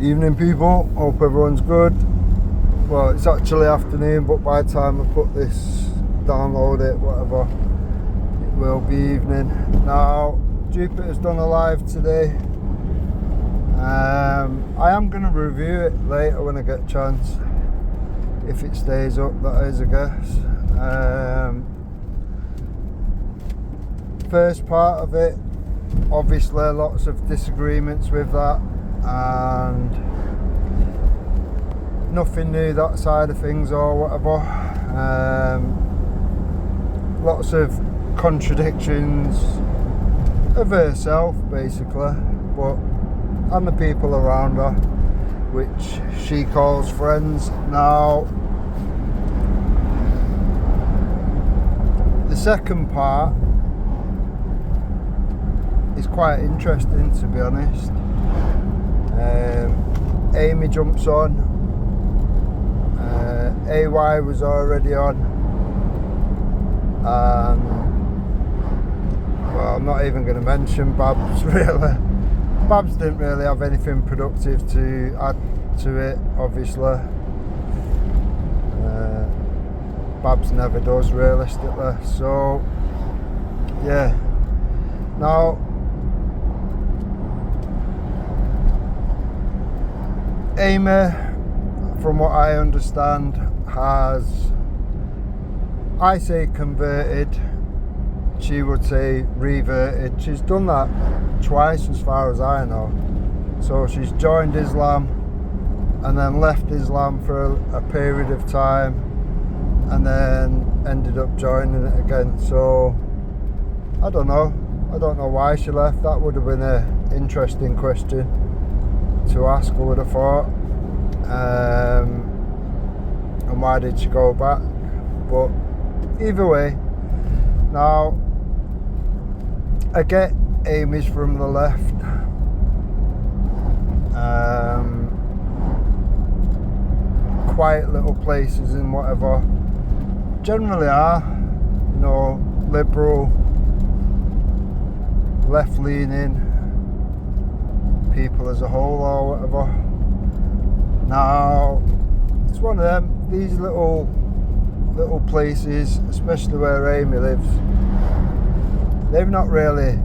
Evening people, hope everyone's good. Well, it's actually afternoon, but by the time I put this, download it, whatever, it will be evening. Now, Jupiter's done a live today. I am going to review it later when I get a chance, if it stays up, that is, I guess. First part of it, obviously lots of disagreements with that, and nothing new that side of things or whatever. Lots of contradictions of herself basically, but and the people around her, which she calls friends. Now, the second part is quite interesting, to be honest. Amy jumps on. AY was already on, and well, I'm not even going to mention Babs really. Babs didn't really have anything productive to add to it, obviously. Babs never does, realistically. So yeah. Now, Amy, from what I understand, has, I say converted, she would say reverted. She's done that twice as far as I know. So she's joined Islam and then left Islam for a period of time and then ended up joining it again. So I don't know why she left. That would have been an interesting question to ask, I would have thought. And why did she go back? But either way, now I get Amy's from the left. Quiet little places and whatever generally are, you know, liberal, left-leaning people as a whole or whatever. Now, it's one of them, these little places, especially where Amy lives, they've not really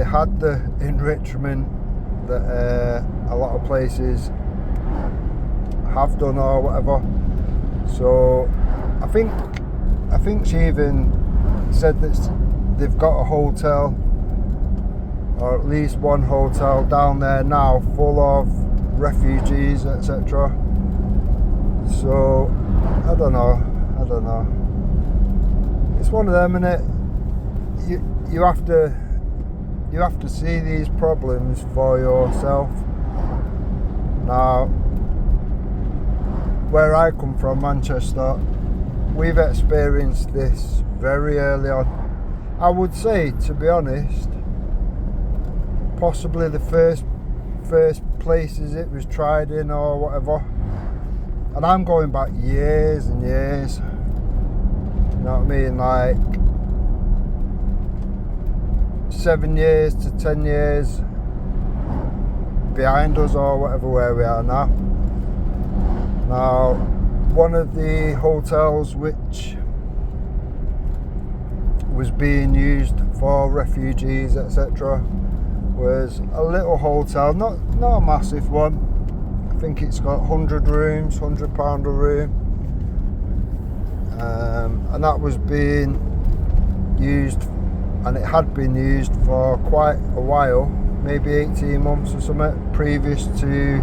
had the enrichment that a lot of places have done or whatever. So I think she even said that they've got a hotel, or at least one hotel down there now, full of refugees, etc. So I don't know. It's one of them, innit? You have to see these problems for yourself. Now, where I come from, Manchester, we've experienced this very early on. I would say, to be honest, possibly the first places it was tried in or whatever, and I'm going back years and years, you know what I mean, like 7 years to 10 years behind us or whatever, where we are now. Now, one of the hotels which was being used for refugees, etc., was a little hotel, not a massive one. I think it's got 100 rooms, £100 a room, and that was being used, and it had been used for quite a while, maybe 18 months or something, previous to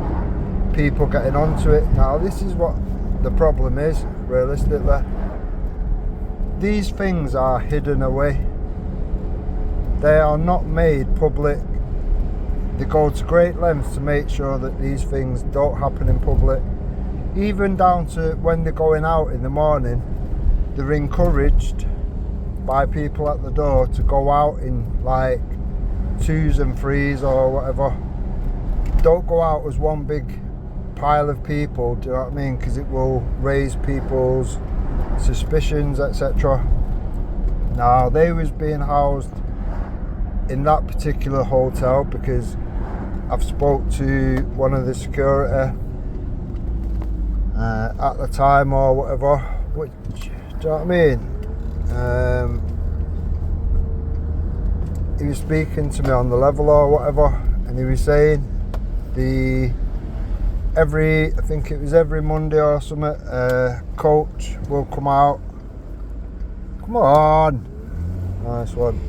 people getting onto it. Now, this is what the problem is, realistically. These things are hidden away. They are not made public. They go to great lengths to make sure that these things don't happen in public. Even down to when they're going out in the morning, they're encouraged by people at the door to go out in like 2s and 3s or whatever. Don't go out as one big pile of people, do you know what I mean? Because it will raise people's suspicions, etc. Now, they was being housed in that particular hotel because I've spoke to one of the security at the time or whatever, which, do you know what I mean? He was speaking to me on the level or whatever, and he was saying I think it was every Monday or something, coach will come out. Come on, nice one.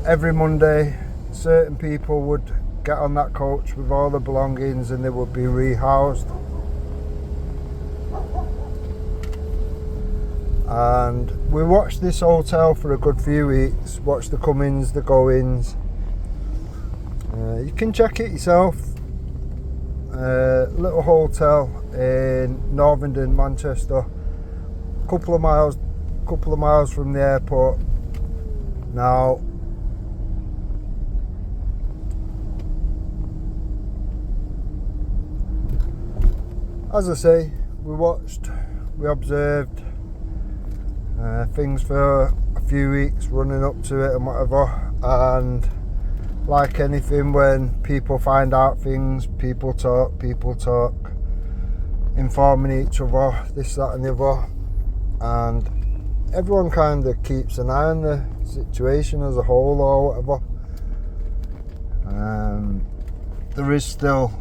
Every Monday, certain people would get on that coach with all the belongings and they would be rehoused. And we watched this hotel for a good few weeks, watched the comings, the goings. You can check it yourself. Little hotel in Northenden, Manchester, couple of miles from the airport. Now, as I say, we observed things for a few weeks running up to it and whatever, and like anything, when people find out things, people talk, informing each other, this, that and the other, and everyone kind of keeps an eye on the situation as a whole or whatever. There is still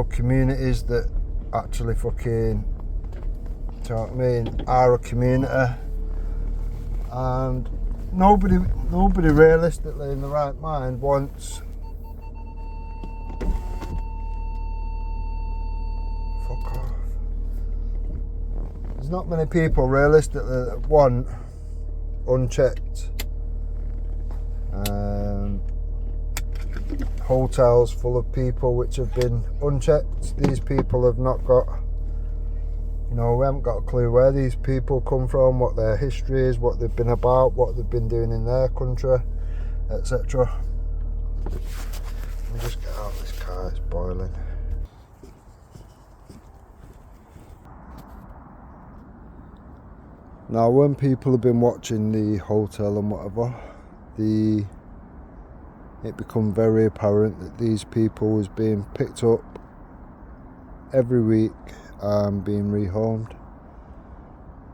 communities that actually fucking, do you know what I mean, are a community, and nobody realistically in the right mind wants fuck off. There's not many people realistically that want unchecked hotels full of people which have been unchecked. These people have not got, we haven't got a clue where these people come from, what their history is, what they've been about, what they've been doing in their country, etc. Let me just get out of this car, it's boiling. Now, when people have been watching the hotel and whatever, it become very apparent that these people was being picked up every week and being rehomed.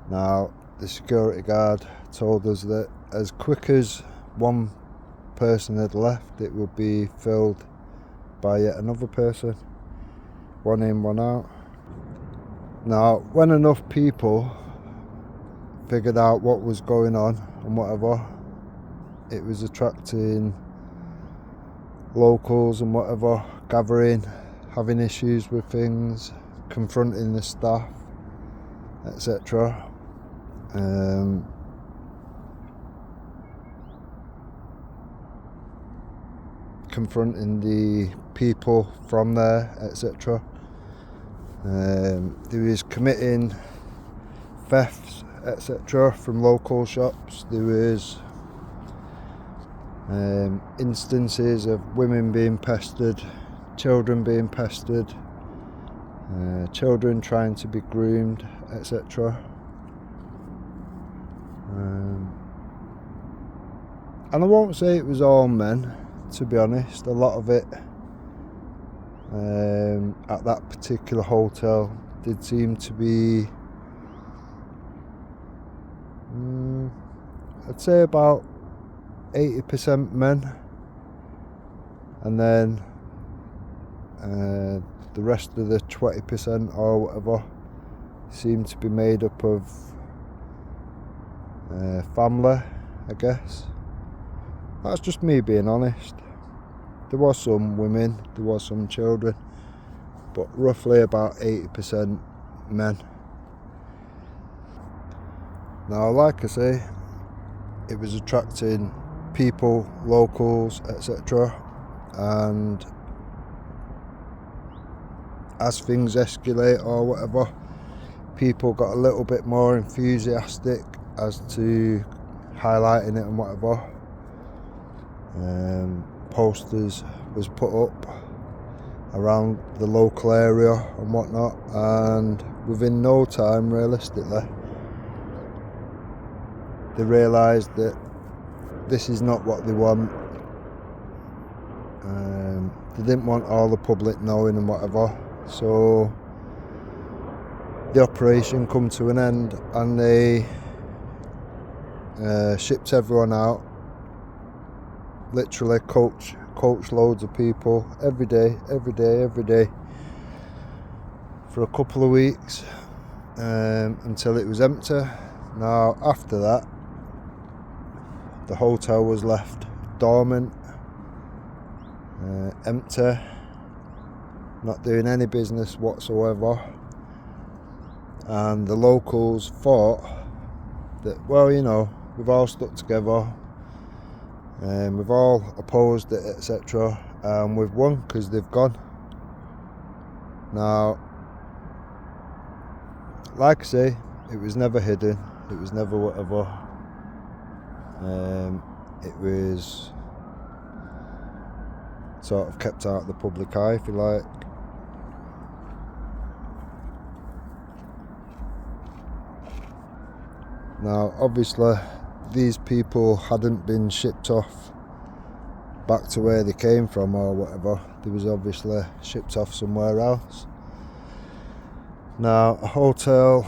Now, the security guard told us that as quick as one person had left, it would be filled by yet another person, one in, one out. Now, when enough people figured out what was going on and whatever, it was attracting locals and whatever, gathering, having issues with things, confronting the staff, etc. Confronting the people from there, etc. They was committing thefts, etc. from local shops. There was instances of women being pestered, children being pestered, children trying to be groomed, etc. And I won't say it was all men, to be honest. A lot of it at that particular hotel did seem to be, I'd say about 80% men, and then the rest of the 20% or whatever seemed to be made up of family, I guess. That's just me being honest. There was some women, there was some children, but roughly about 80% men. Now, like I say, it was attracting people, locals, etc. And as things escalate or whatever, people got a little bit more enthusiastic as to highlighting it and whatever. Posters was put up around the local area and whatnot, and within no time, realistically, they realised that this is not what they want. They didn't want all the public knowing and whatever, so the operation come to an end, and they shipped everyone out. Literally coach loads of people every day for a couple of weeks, until it was empty. Now after that, the hotel was left dormant, empty, not doing any business whatsoever, and the locals thought that, well, you know, we've all stuck together, and we've all opposed it, etc., and we've won because they've gone. Now, like I say, it was never hidden, it was never whatever. It was sort of kept out of the public eye, if you like. Now, obviously, these people hadn't been shipped off back to where they came from or whatever. They was obviously shipped off somewhere else. Now, a hotel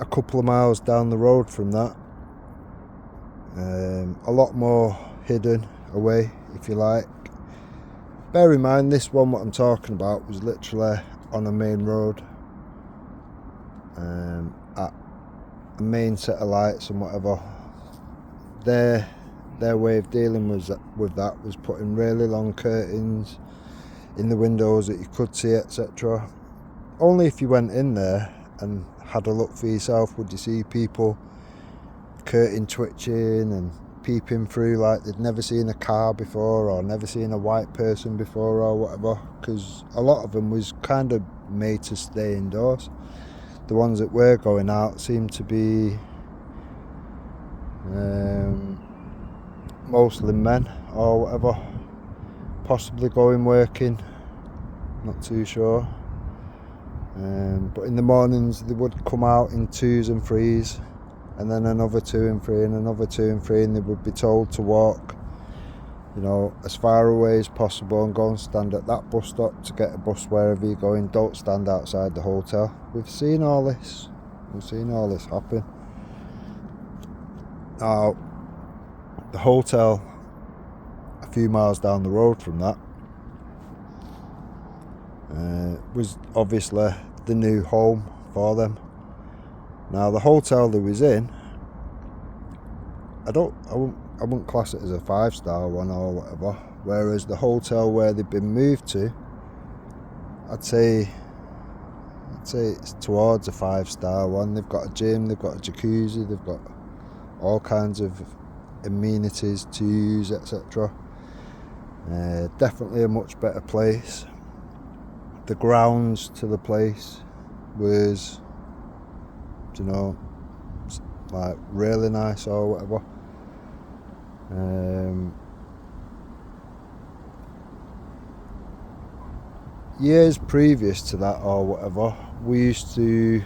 a couple of miles down the road from that, a lot more hidden away, if you like. Bear in mind, this one what I'm talking about was literally on a main road, at a main set of lights and whatever. Their way of dealing with that was putting really long curtains in the windows that you could see, etc. Only if you went in there and had a look for yourself would you see people curtain twitching and peeping through like they'd never seen a car before or never seen a white person before or whatever, because a lot of them was kind of made to stay indoors. The ones that were going out seemed to be mostly men or whatever, possibly going working, not too sure. But in the mornings they would come out in 2s and 3s, and then another 2 and 3 and another 2 and 3, and they would be told to walk, you know, as far away as possible and go and stand at that bus stop to get a bus wherever you're going. Don't stand outside the hotel. We've seen all this happen. Now, the hotel a few miles down the road from that was obviously the new home for them. Now, the hotel they was in, I wouldn't class it as a 5-star one or whatever, whereas the hotel where they've been moved to, I'd say it's towards a 5-star one. They've got a gym, they've got a jacuzzi, they've got all kinds of amenities to use, etc. Definitely a much better place. The grounds to the place was, you know, like really nice or whatever. Years previous to that or whatever, we used to,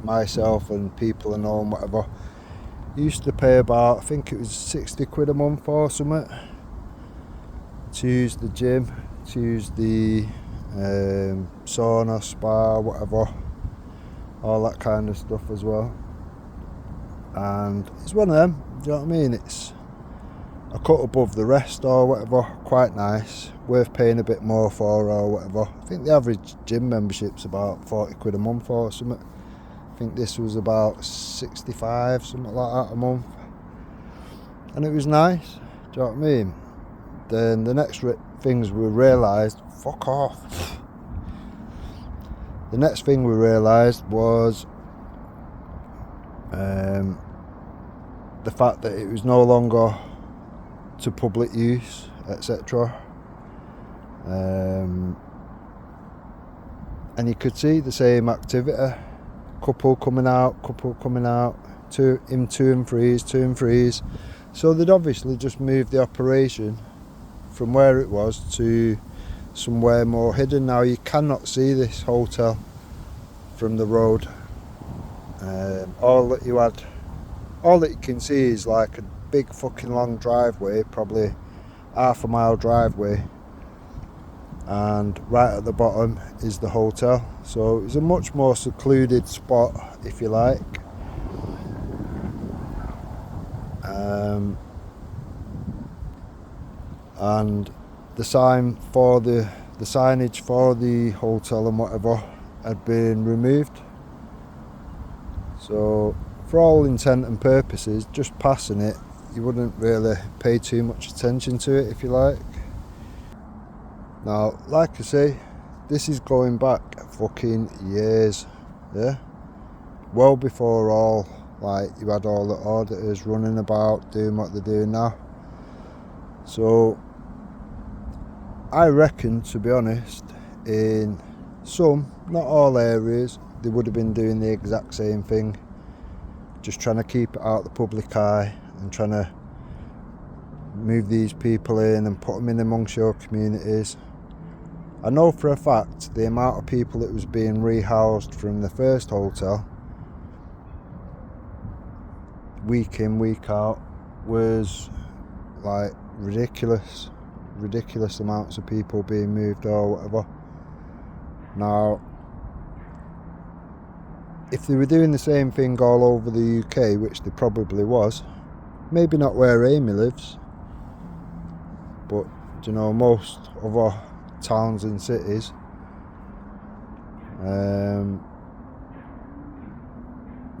myself and people and all and whatever, used to pay about, I think it was 60 quid a month or something, to use the gym, to use the sauna, spa, whatever, all that kind of stuff as well. And it's one of them, do you know what I mean? It's a cut above the rest or whatever, quite nice, worth paying a bit more for or whatever. I think the average gym membership's about 40 quid a month or something. I think this was about 65, something like that a month. And it was nice, do you know what I mean? Then the next things we realised, fuck off. The next thing we realised was the fact that it was no longer to public use, etc. And you could see the same activity, couple coming out, two and 3s. So they'd obviously just moved the operation from where it was to somewhere more hidden. Now, you cannot see this hotel from the road. All that you can see is like a big fucking long driveway, probably half a mile driveway, and right at the bottom is the hotel. So it's a much more secluded spot, if you like. And the signage for the hotel and whatever had been removed. So for all intent and purposes, just passing it, you wouldn't really pay too much attention to it, if you like. Now, like I say, this is going back fucking years, yeah? Well before you had all the auditors running about doing what they're doing now. So I reckon, to be honest, in some, not all areas, they would have been doing the exact same thing, just trying to keep it out of the public eye and trying to move these people in and put them in amongst your communities. I know for a fact the amount of people that was being rehoused from the first hotel, week in, week out, was like ridiculous amounts of people being moved or whatever. Now, if they were doing the same thing all over the UK, which they probably was, maybe not where Amy lives, but you know, most other towns and cities,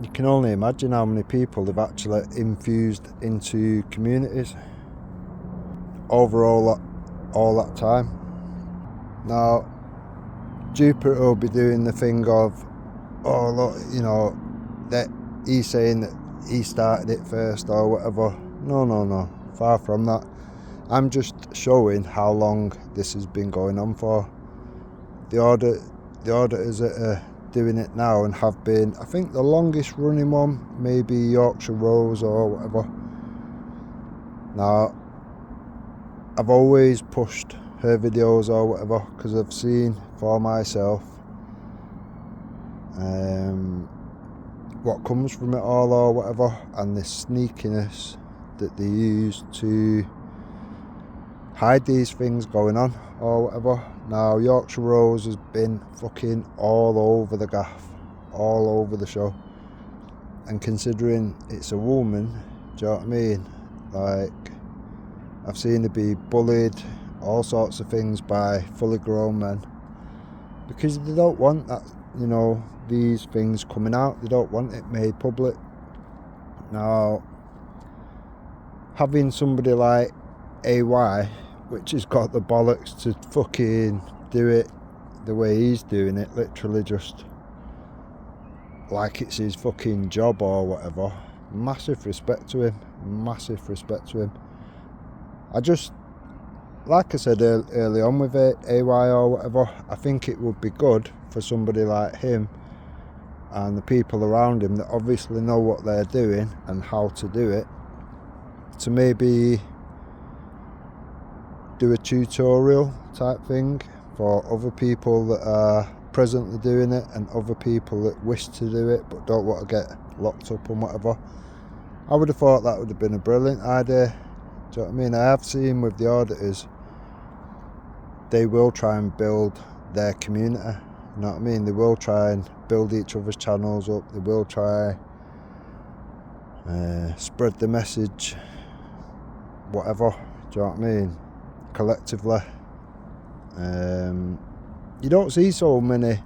you can only imagine how many people they've actually infused into communities over all that time. Now, Jupiter will be doing the thing of, oh look, you know, that he's saying that he started it first or whatever. No, far from that. I'm just showing how long this has been going on for. The auditors that are doing it now and have been, I think the longest running one, maybe Yorkshire Rose or whatever. Now, I've always pushed her videos or whatever because I've seen for myself what comes from it all or whatever, and the sneakiness that they use to hide these things going on or whatever. Now, Yorkshire Rose has been fucking all over the gaff, all over the show, and considering it's a woman, do you know what I mean, like, I've seen her be bullied, all sorts of things by fully grown men, because they don't want that, you know, these things coming out. They don't want it made public. Now, having somebody like AY, which has got the bollocks to fucking do it the way he's doing it, literally just like it's his fucking job or whatever, massive respect to him. I just, like I said early on with AY or whatever, I think it would be good for somebody like him and the people around him that obviously know what they're doing and how to do it, to maybe do a tutorial type thing for other people that are presently doing it and other people that wish to do it but don't want to get locked up and whatever. I would have thought that would have been a brilliant idea. Do you know what I mean? I have seen with the auditors, they will try and build their community. You know what I mean? They will try and build each other's channels up. They will try spread the message, whatever. Do you know what I mean? Collectively. You don't see so much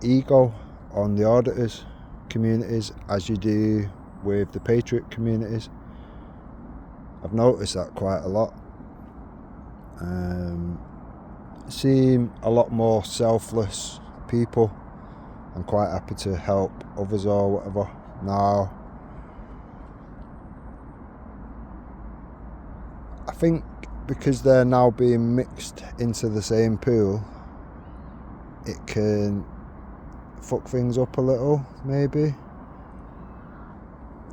ego on the auditors communities as you do with the Patriot communities. I've noticed that quite a lot. Seem a lot more selfless people and quite happy to help others or whatever. Now, I think because they're now being mixed into the same pool, it can fuck things up a little, maybe.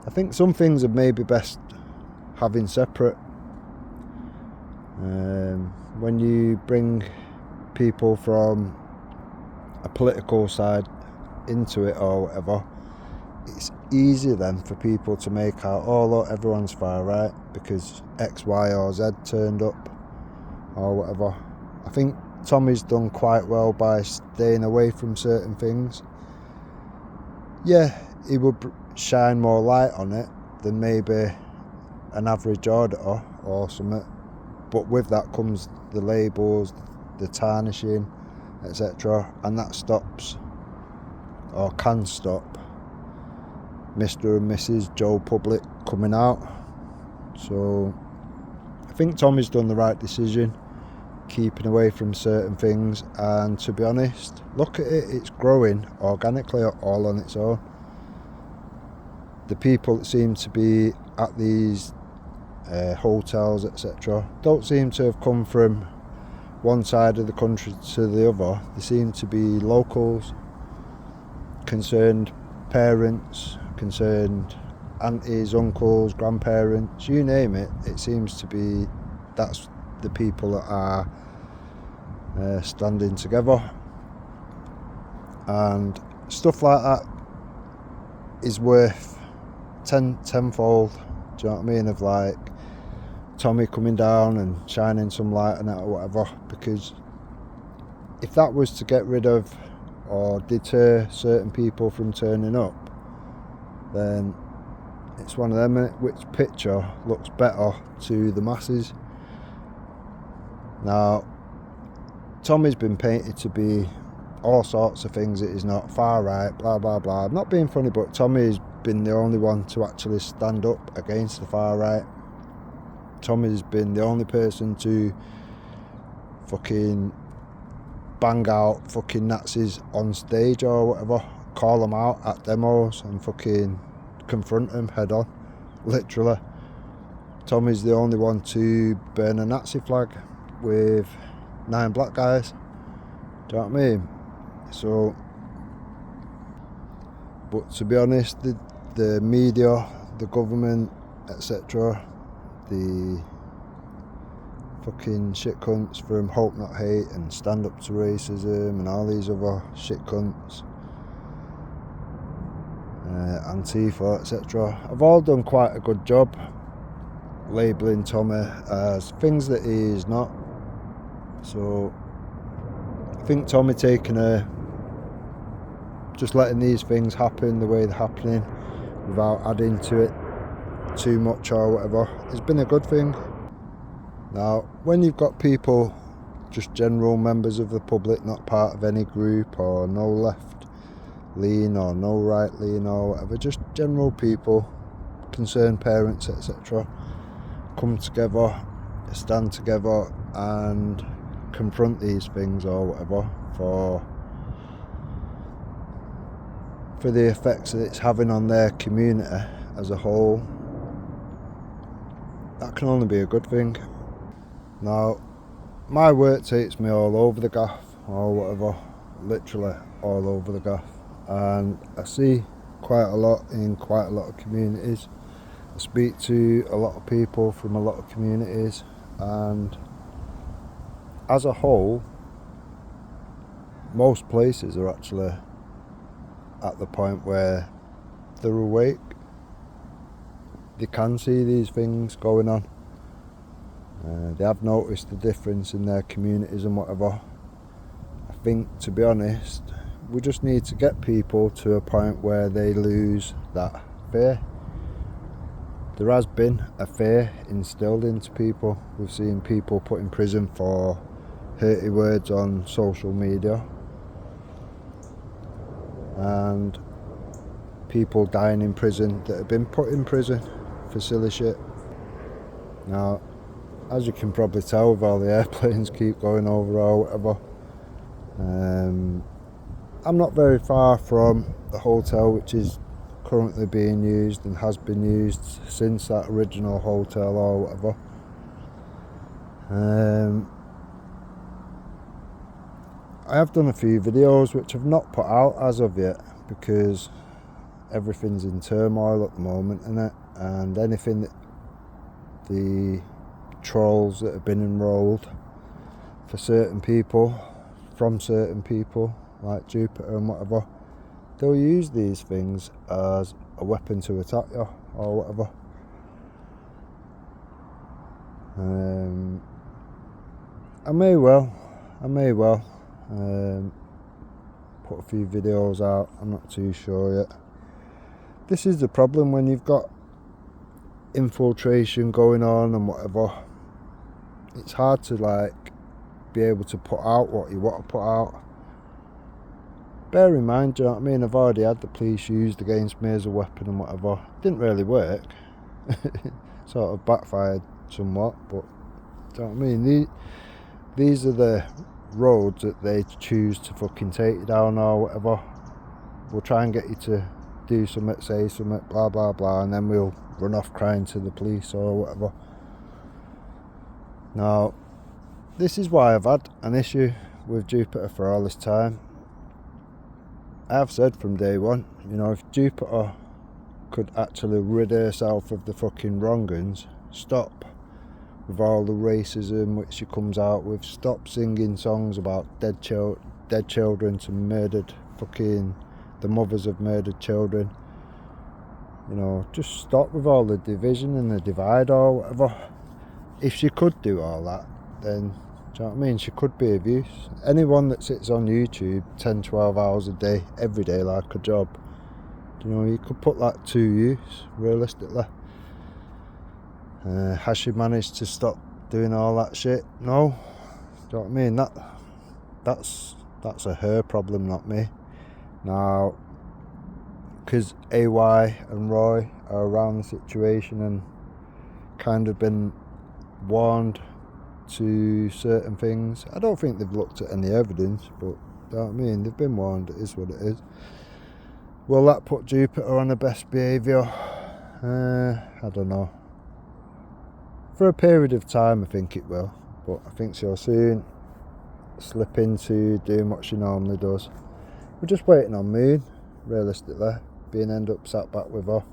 I think some things are maybe best having separate. When you bring people from a political side into it or whatever, it's easy then for people to make out, oh look, everyone's far right because X, Y or Z turned up or whatever. I think Tommy's done quite well by staying away from certain things. Yeah, he would shine more light on it than maybe an average auditor or something, but with that comes the labels, the tarnishing, etc., and that stops or can stop Mr. and Mrs. Joe Public coming out. So I think Tommy's done the right decision, keeping away from certain things, and to be honest, look at it, it's growing organically all on its own. The people that seem to be at these hotels, etc., don't seem to have come from one side of the country to the other. They seem to be locals, concerned parents, concerned aunties, uncles, grandparents, you name it. It seems to be that's the people that are standing together, and stuff like that is worth tenfold. Do you know what I mean? Of like Tommy coming down and shining some light on it or whatever, because if that was to get rid of or deter certain people from turning up, then it's one of them, which picture looks better to the masses. Now, Tommy's been painted to be all sorts of things that he's not, far right, blah blah blah. I'm not being funny, but Tommy's been the only one to actually stand up against the far right. Tommy's been the only person to fucking bang out fucking Nazis on stage or whatever, call them out at demos and fucking confront them head on, literally. Tommy's the only one to burn a Nazi flag with 9 black guys. Do you know what I mean? So, but to be honest, the media, the government, etc., the fucking shit cunts from Hope Not Hate and Stand Up to Racism and all these other shit cunts, Antifa, etc., have all done quite a good job labelling Tommy as things that he is not. So I think Tommy just letting these things happen the way they're happening without adding to it too much or whatever has been a good thing. Now, when you've got people, just general members of the public, not part of any group or no left lean or no right lean or whatever, just general people, concerned parents, etc., come together, stand together and confront these things or whatever for the effects that it's having on their community as a whole, that can only be a good thing. Now, my work takes me all over the gaff or whatever, literally all over the gaff, and I see quite a lot in quite a lot of communities. I speak to a lot of people from a lot of communities, and as a whole, most places are actually at the point where they're awake. They can see these things going on. They have noticed the difference in their communities and whatever. I think, to be honest, we just need to get people to a point where they lose that fear. There has been a fear instilled into people. We've seen people put in prison for hurty words on social media, and people dying in prison that have been put in prison for silly shit. Now, as you can probably tell with all the airplanes keep going over or whatever, I'm not very far from the hotel which is currently being used and has been used since that original hotel or whatever. I have done a few videos which I've not put out as of yet because everything's in turmoil at the moment, innit? And anything that the trolls that have been enrolled for certain people, from certain people like Jupiter and whatever, they'll use these things as a weapon to attack you or whatever. I may well put a few videos out. I'm not too sure yet. This is the problem when you've got infiltration going on and whatever. It's hard to like be able to put out what you want to put out. Bear in mind, do you know what I mean, I've already had the police used against me as a weapon and whatever. Didn't really work. Sort of backfired somewhat, but do you know what I mean? These are the roads that they choose to fucking take you down or whatever. We'll try and get you to do something, say something, blah blah blah, and then we'll run off crying to the police or whatever. Now, this is why I've had an issue with Jupiter for all this time. I've said from day one, you know, if Jupiter could actually rid herself of the fucking wrong-uns, stop with all the racism which she comes out with, stop singing songs about dead children to murdered fucking the mothers of murdered children, you know, just stop with all the division and the divide or whatever. If she could do all that, then, do you know what I mean, she could be of use. Anyone that sits on YouTube 10-12 hours a day, every day like a job, you know, you could put that to use, realistically. Has she managed to stop doing all that shit? No. Do you know what I mean? That's a her problem, not me. Now, because AY and Roy are around the situation and kind of been warned to certain things. I don't think they've looked at any evidence, but you know what I mean, they've been warned. It is what it is. Will that put Jupiter on her best behaviour? I don't know. For a period of time I think it will, but I think she'll soon slip into doing what she normally does. We're just waiting on Moon, realistically, being end up sat back with her,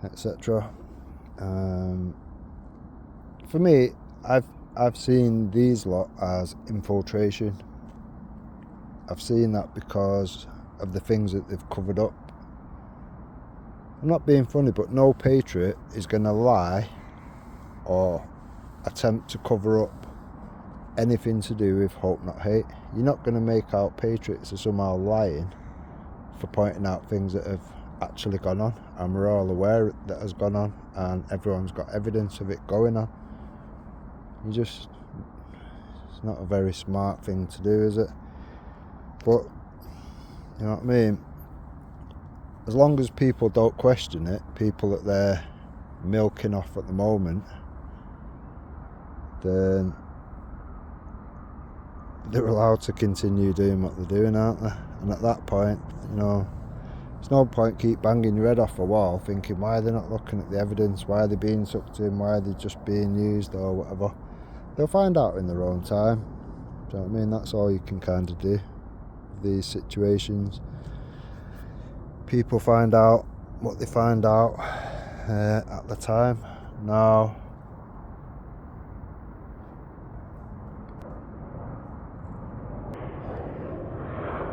etc. For me, I've seen these lot as infiltration. I've seen that because of the things that they've covered up. I'm not being funny, but no patriot is going to lie or attempt to cover up anything to do with Hope Not Hate. You're not going to make out patriots are somehow lying for pointing out things that have actually gone on, and we're all aware that has gone on, and everyone's got evidence of it going on. It's not a very smart thing to do, is it? But, you know what I mean? As long as people don't question it, people that they're milking off at the moment, then they're allowed to continue doing what they're doing, aren't they? And at that point, you know, there's no point keep banging your head off a wall thinking why they're not looking at the evidence, why they're being sucked in, why they're just being used or whatever. They'll find out in their own time. Do you know what I mean? That's all you can kind of do with these situations. People find out what they find out at the time. Now,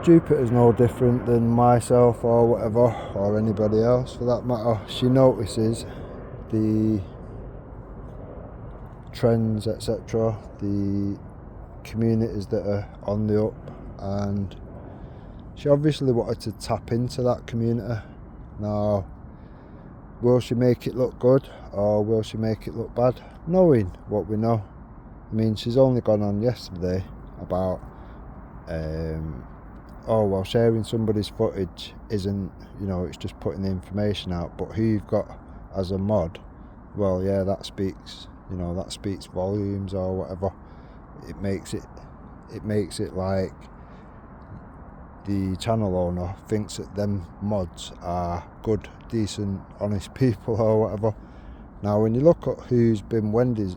Jupiter's no different than myself or whatever, or anybody else for that matter. She notices the trends, etc., the communities that are on the up, and she obviously wanted to tap into that community. Now, will she make it look good or will she make it look bad? Knowing what we know. I mean, she's only gone on yesterday about sharing somebody's footage isn't, you know, it's just putting the information out, but who you've got as a mod, well, yeah, that speaks volumes or whatever. It makes it like the channel owner thinks that them mods are good, decent, honest people or whatever. Now, when you look at who's been Wendy's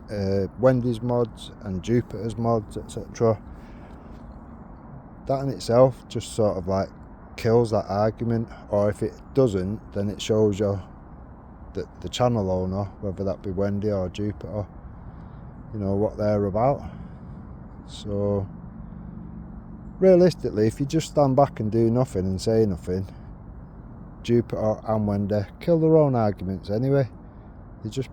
mods and Jupiter's mods, etc., that in itself just sort of like kills that argument. Or if it doesn't, then it shows you that the channel owner, whether that be Wendy or Jupiter, you know what they're about. So realistically, if you just stand back and do nothing and say nothing, Jupiter and Wendy kill their own arguments anyway. They just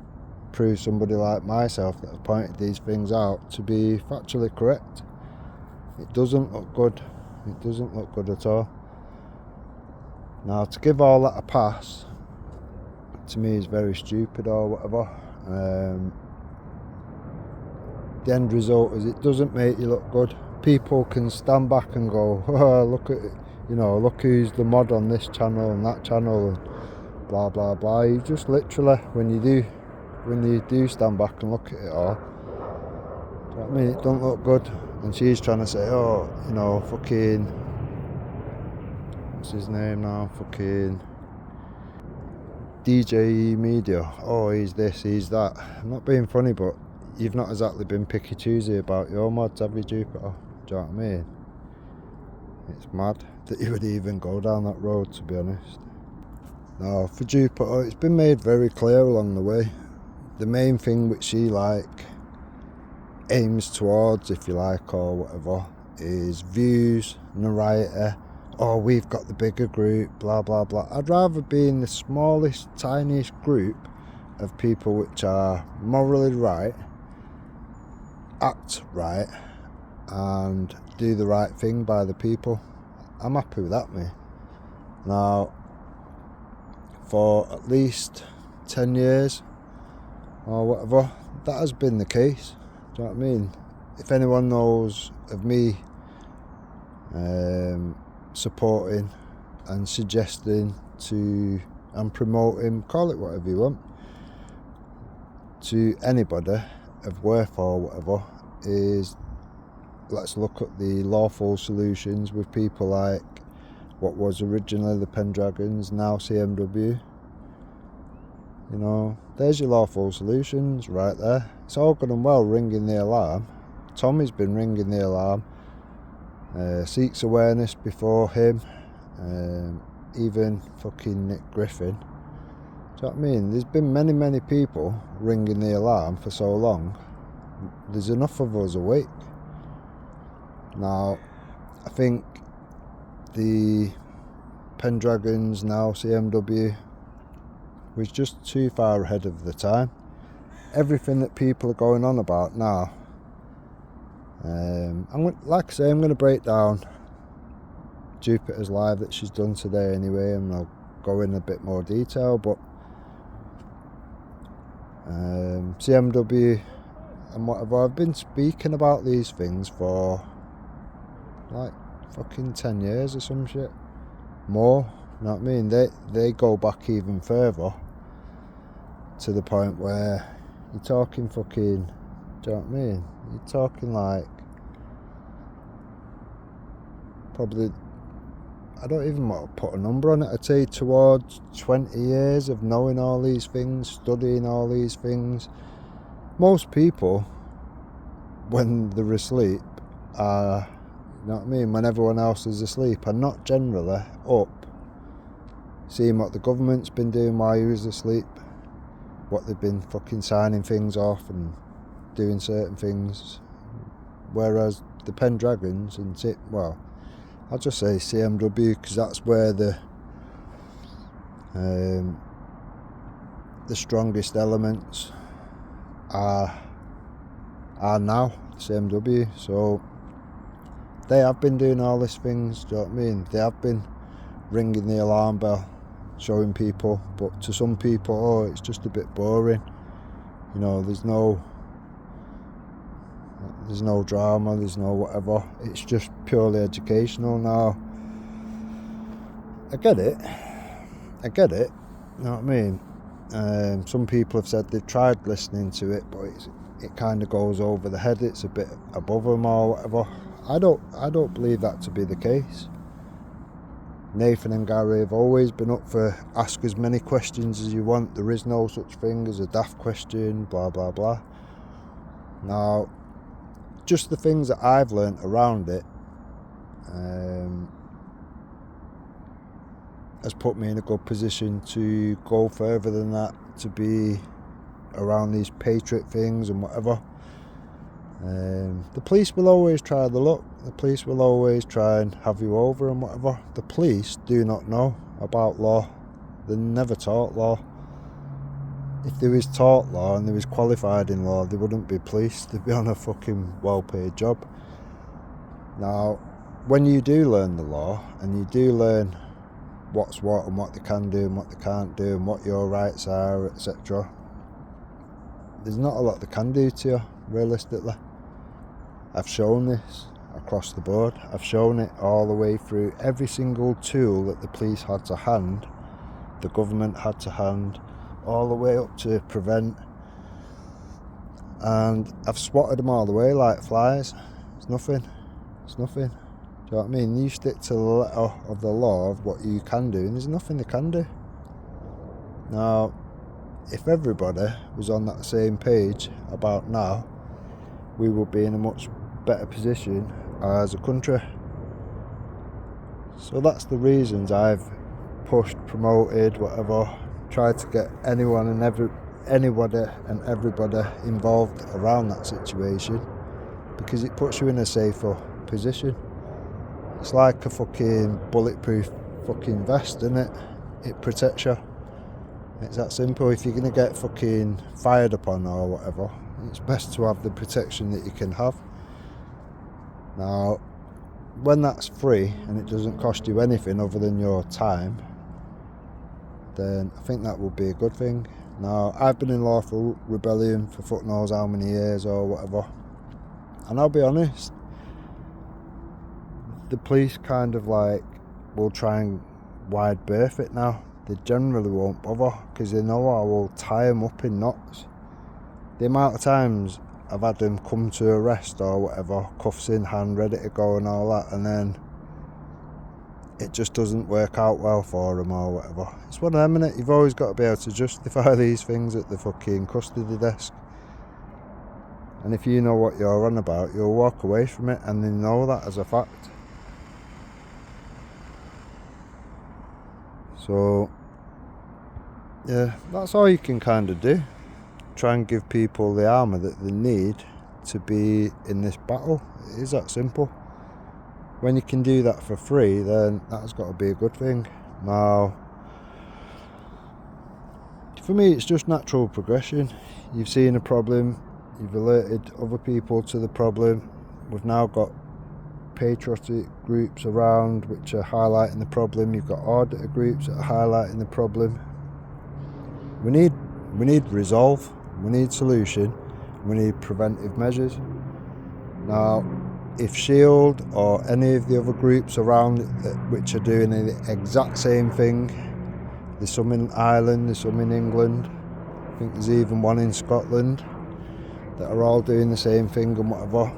prove somebody like myself that has pointed these things out to be factually correct. It doesn't look good. It doesn't look good at all. Now, to give all that a pass, to me, is very stupid or whatever. The end result is it doesn't make you look good. People can stand back and go, oh, look at it, look who's the mod on this channel and that channel and blah blah blah. You just literally, when you do stand back and look at it all, do you know what I mean? It don't look good. And she's trying to say, oh, fucking, what's his name now? Fucking DJ Media. Oh, he's this, he's that. I'm not being funny, but you've not exactly been picky choosy about your mods, have you, Jupiter? Do you know what I mean? It's mad that you would even go down that road, to be honest. Now, for Jupiter, it's been made very clear along the way. The main thing which she aims towards, if you like, or whatever, is views, notoriety. Oh, we've got the bigger group, blah blah blah. I'd rather be in the smallest, tiniest group of people which are morally right, act right, and do the right thing by the people. I'm happy with that, mate. Now, for at least 10 years or whatever, that has been the case. Do you know what I mean? If anyone knows of me supporting and suggesting to and promoting, call it whatever you want, to anybody of worth or whatever, is let's look at the lawful solutions with people like what was originally the Pendragons, now CMW. There's your lawful solutions right there. It's all good and well ringing the alarm. Tommy's been ringing the alarm. Seeks awareness before him. Even fucking Nick Griffin. Do you know what I mean? There's been many people ringing the alarm for so long. There's enough of us awake. Now, I think the Pendragons, now CMW, was just too far ahead of the time. Everything that people are going on about now, I'm going to break down Jupiter's live that she's done today anyway, and I'll go in a bit more detail, but CMW and whatever, I've been speaking about these things for like fucking 10 years or some shit. More, you know what I mean? They go back even further, to the point where you're talking fucking, do you know what I mean? You're talking like probably, I don't even want to put a number on it, I'd say towards 20 years of knowing all these things, studying all these things. Most people, when they're asleep, are, you know what I mean, when everyone else is asleep, are not generally up, seeing what the government's been doing while you was asleep, what they've been fucking signing things off and doing certain things. Whereas the Pendragons and I'll just say CMW, because that's where the strongest elements are now, CMW. So they have been doing all these things, do you know what I mean? They have been ringing the alarm bell, showing people, but to some people, oh, it's just a bit boring. There's no drama, there's no whatever. It's just purely educational now. I get it. You know what I mean? Some people have said they've tried listening to it, but it kind of goes over the head. It's a bit above them or whatever. I don't believe that to be the case. Nathan and Gary have always been up for ask as many questions as you want. There is no such thing as a daft question, blah blah blah. Now, just the things that I've learnt around it has put me in a good position to go further than that, to be around these patriot things and whatever. The police will always try the luck. The police will always try and have you over and whatever. The police do not know about law. They're never taught law. If they was taught law and they was qualified in law, they wouldn't be police. They'd be on a fucking well-paid job. Now, when you do learn the law and you do learn what's what and what they can do and what they can't do and what your rights are, etc., there's not a lot they can do to you, realistically. I've shown this across the board. I've shown it all the way through every single tool that the police had to hand, the government had to hand, all the way up to prevent. And I've swatted them all the way like flies. It's nothing. It's nothing. Do you know what I mean? You stick to the letter of the law of what you can do, and there's nothing they can do. Now, if everybody was on that same page about now, we would be in a much better position as a country. So that's the reasons I've pushed, promoted, whatever, tried to get anyone and anybody and everybody involved around that situation, because it puts you in a safer position. It's like a fucking bulletproof fucking vest, isn't it? It protects you. It's that simple. If you're going to get fucking fired upon or whatever, it's best to have the protection that you can have. Now, when that's free and it doesn't cost you anything other than your time, then I think that would be a good thing. Now, I've been in lawful rebellion for fuck knows how many years or whatever, and I'll be honest, the police kind of like will try and wide berth it now. They generally won't bother because they know I will tie them up in knots. The amount of times I've had them come to arrest or whatever, cuffs in hand, ready to go and all that, and then it just doesn't work out well for them or whatever. It's one of them, innit? You've always got to be able to justify these things at the fucking custody desk. And if you know what you're on about, you'll walk away from it and they know that as a fact. So, yeah, that's all you can kind of do. Try and give people the armour that they need to be in this battle. It is that simple. When you can do that for free, then that's got to be a good thing. Now, for me, it's just natural progression. You've seen a problem, you've alerted other people to the problem. We've now got patriotic groups around which are highlighting the problem. You've got auditor groups that are highlighting the problem. We need resolve, we need solution, we need preventive measures. Now, if Shield or any of the other groups around which are doing the exact same thing, there's some in Ireland, there's some in England, I think there's even one in Scotland, that are all doing the same thing and whatever.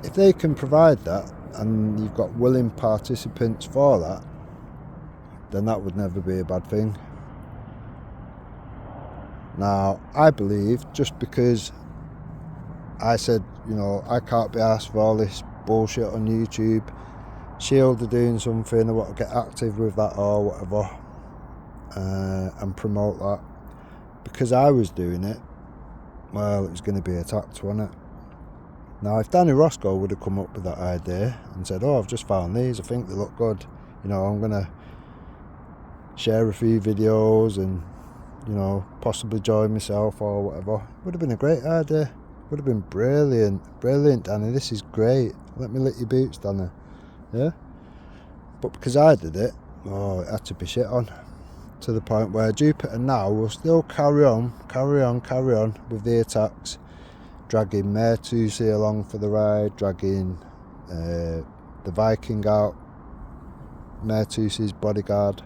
If they can provide that and you've got willing participants for that, then that would never be a bad thing. Now, I believe just because I said, you know, I can't be asked for all this bullshit on YouTube, Shield are doing something, I want to get active with that or whatever, and promote that. Because I was doing it, well, it was going to be attacked, wasn't it? Now, if Danny Roscoe would have come up with that idea and said, oh, I've just found these, I think they look good, you know, I'm going to share a few videos and, you know, possibly join myself or whatever, it would have been a great idea. It would have been brilliant. Brilliant, Danny, this is great. Let me lick your boots, Danny. Yeah? But because I did it, oh, it had to be shit on. To the point where Jupiter now will still carry on with the attacks, dragging Mayor Tusi along for the ride, dragging the Viking out, Mayor Tusi's bodyguard,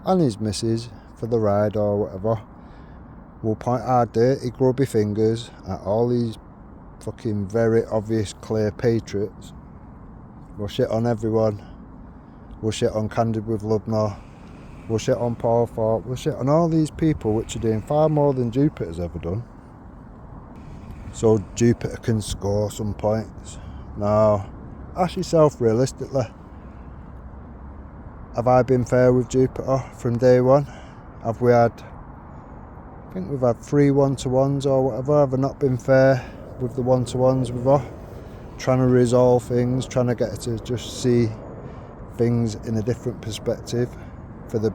and his missus for the ride or whatever. We'll point our dirty grubby fingers at all these fucking very obvious clear patriots. We'll shit on everyone. We'll shit on Candid with Lubnar. We'll shit on Paul Fort. We'll shit on all these people which are doing far more than Jupiter's ever done. So Jupiter can score some points. Now, ask yourself realistically, have I been fair with Jupiter from day one? Have we had, I think we've had 3 1-to-1s or whatever. Have I not been fair with the 1-to-1s with her? trying to resolve things, trying to get her to just see things in a different perspective for the,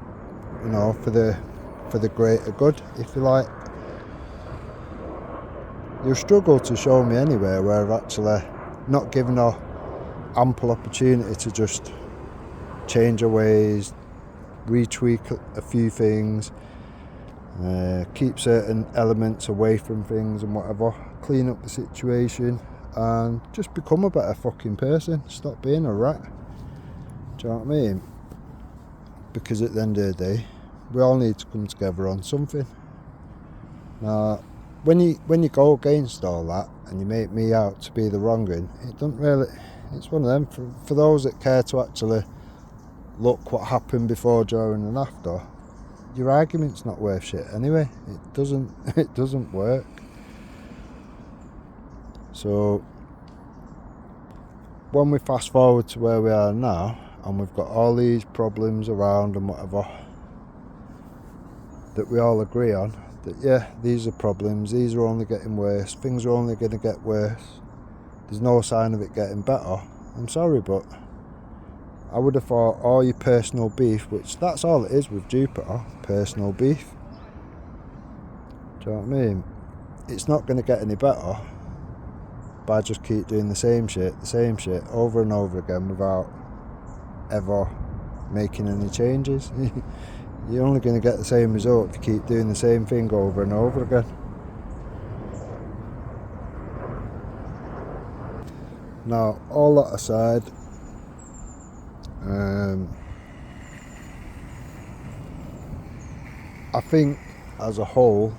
for the greater good, if you like. You'll struggle to show me anywhere where I've actually not given her ample opportunity to just change her ways, retweak a few things, keep certain elements away from things and whatever, clean up the situation and just become a better fucking person. Stop being a rat. Do you know what I mean? Because at the end of the day, we all need to come together on something. Now, when you go against all that and you make me out to be the wrong one, it doesn't really. It's one of them. For those that care to actually look what happened before, during, and after, your argument's not worth shit anyway. It doesn't work. So when we fast forward to where we are now, and we've got all these problems around and whatever that we all agree on, that yeah, these are problems, these are only getting worse, things are only going to get worse, there's no sign of it getting better. I'm sorry, but I would have thought all your personal beef, which that's all it is with Jupiter, personal beef. Do you know what I mean? It's not going to get any better by just keep doing the same shit over and over again without ever making any changes. You're only going to get the same result if you keep doing the same thing over and over again. Now, all that aside, I think as a whole,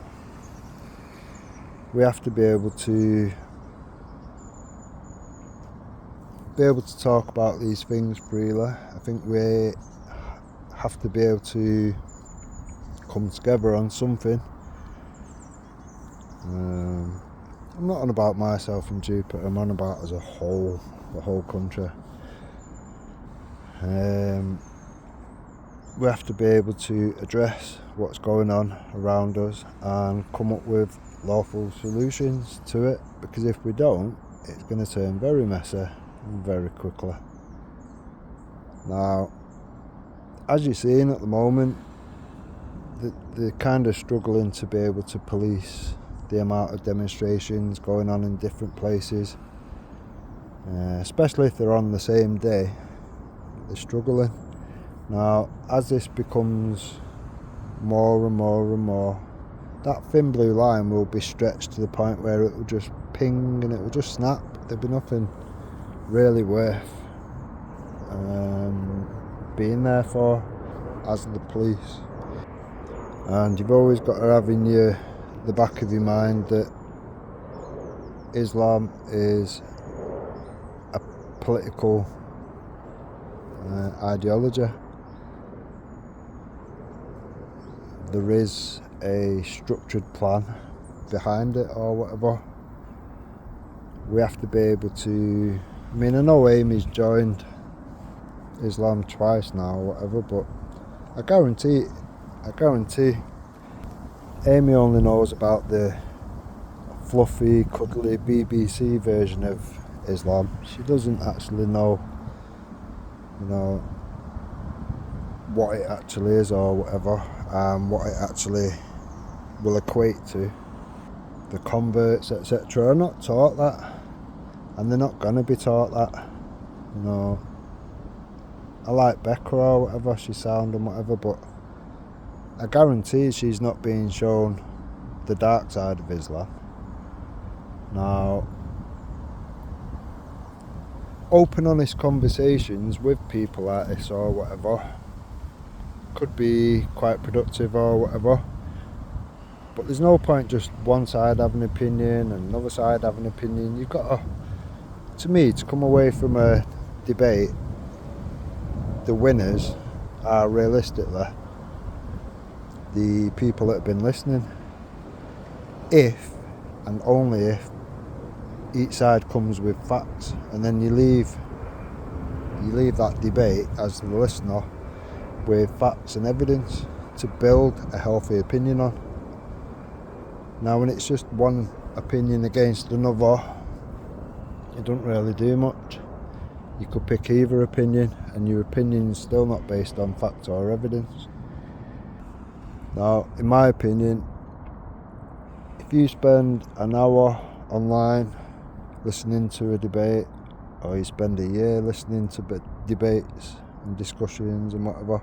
we have to be able to talk about these things freely. I think we have to be able to come together on something. I'm not on about myself and Jupiter, I'm on about as a whole, the whole country. We have to be able to address what's going on around us and come up with lawful solutions to it, because if we don't, it's going to turn very messy very quickly. Now, as you're seeing at the moment, they're kind of struggling to be able to police the amount of demonstrations going on in different places, especially if they're on the same day. They're struggling. Now, as this becomes more and more and more, that thin blue line will be stretched to the point where it will just ping and it will just snap. There'll be nothing really worth being there for as the police. And you've always got to have in the back of your mind that Islam is a political ideology. There is a structured plan behind it or whatever. We have to be able to, I mean, I know Amy's joined Islam twice now or whatever, but I guarantee Amy only knows about the fluffy, cuddly BBC version of Islam. She doesn't actually know, what it actually is or whatever, what it actually will equate to. The converts, etc., are not taught that, and they're not going to be taught that. I like Becca or whatever, she's sound and whatever, but I guarantee she's not being shown the dark side of Islam. Now, open, honest conversations with people like this or whatever could be quite productive or whatever, but there's no point just one side having an opinion and another side having an opinion. You've got to come away from a debate, the winners are realistically the people that have been listening, if and only if each side comes with facts, and then you leave that debate as the listener with facts and evidence to build a healthy opinion on. Now, when it's just one opinion against another, it doesn't really do much. You could pick either opinion, and your opinion's still not based on fact or evidence. Now, in my opinion, if you spend an hour online listening to a debate, or you spend a year listening to debates and discussions and whatever,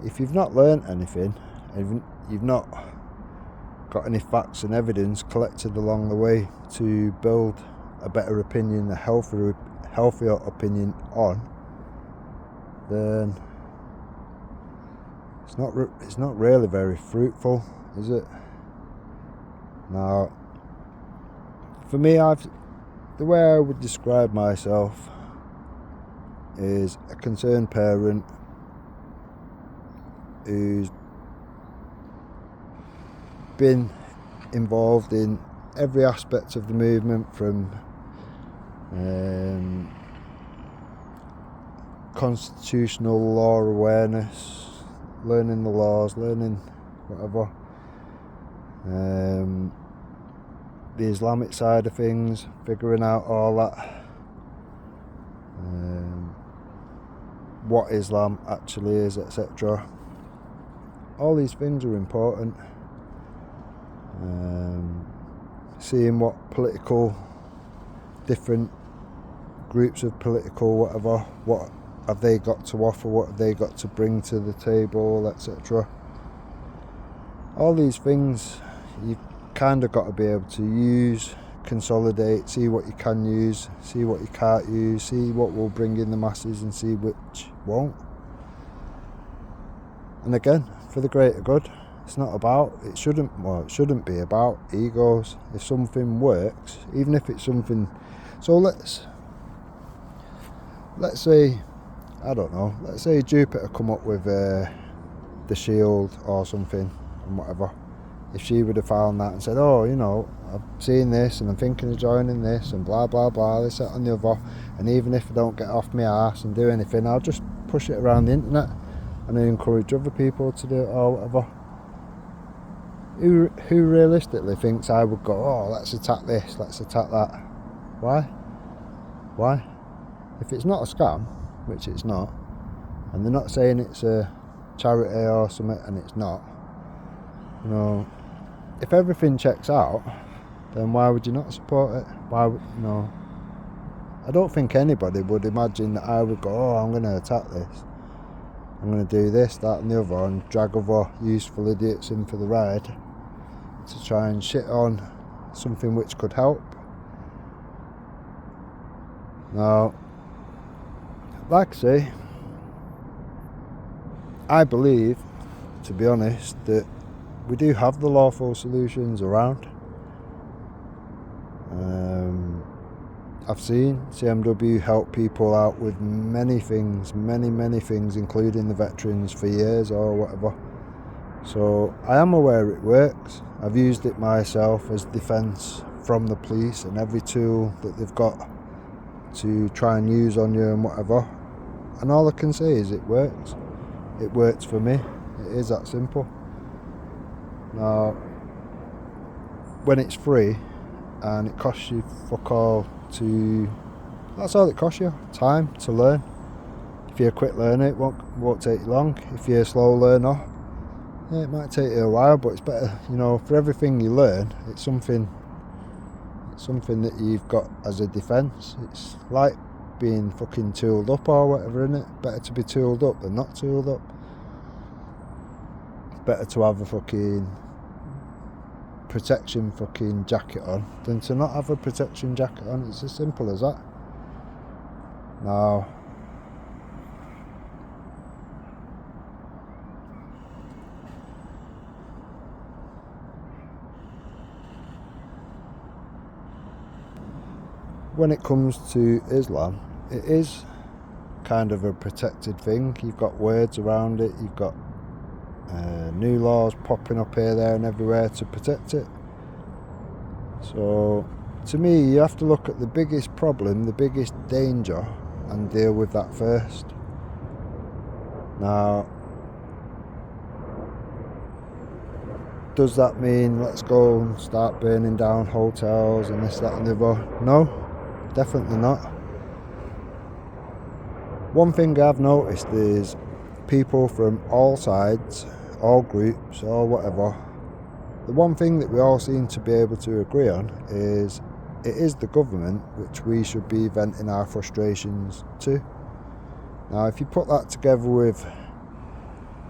if you've not learnt anything, and you've not got any facts and evidence collected along the way to build a better opinion, a healthier opinion on, then it's not really very fruitful, is it? Now, for me, the way I would describe myself is a concerned parent who's been involved in every aspect of the movement, from constitutional law awareness, learning the laws, learning whatever, the Islamic side of things, figuring out all that, what Islam actually is, etc. All these things are important. Seeing what different groups of political whatever, what have they got to offer, what have they got to bring to the table, etc. All these things you've kind of got to be able to use, consolidate, see what you can use, see what you can't use, see what will bring in the masses and see which won't. And again, for the greater good. It shouldn't be about egos. If something works, even if it's something, so let's say, I don't know, let's say Jupiter come up with the shield or something and whatever. If she would have found that and said, oh, I've seen this and I'm thinking of joining this and blah blah blah, this, that and the other, and even if I don't get off my arse and do anything, I'll just push it around the internet and encourage other people to do it or whatever. Who realistically thinks I would go, oh, let's attack this, let's attack that? Why? If it's not a scam, which it's not, and they're not saying it's a charity or something, and it's not, if everything checks out, then why would you not support it? I don't think anybody would imagine that I would go, oh, I'm going to attack this, I'm going to do this, that and the other, and drag other useful idiots in for the ride to try and shit on something which could help. Now, like I say, I believe, to be honest, that we do have the lawful solutions around. I've seen CMW help people out with many things, including the veterans, for years or whatever. So I am aware it works. I've used it myself as defence from the police and every tool that they've got to try and use on you and whatever. And all I can say is it works. It works for me. It is that simple. Now, when it's free and it costs you fuck all that's all it costs you, time to learn. If you're a quick learner, it won't take you long. If you're a slow learner, it might take you a while, but it's better, for everything you learn, it's something that you've got as a defence. It's like being fucking tooled up or whatever, innit? Better to be tooled up than not tooled up. It's better to have a fucking protection fucking jacket on than to not have a protection jacket on. It's as simple as that. Now, when it comes to Islam, it is kind of a protected thing. You've got words around it, you've got new laws popping up here, there and everywhere to protect it. So to me, you have to look at the biggest problem, the biggest danger, and deal with that first. Now, does that mean let's go and start burning down hotels and this, that and the other? No, definitely not. One thing I've noticed is people from all sides, all groups, or whatever, the one thing that we all seem to be able to agree on is it is the government which we should be venting our frustrations to. Now, if you put that together with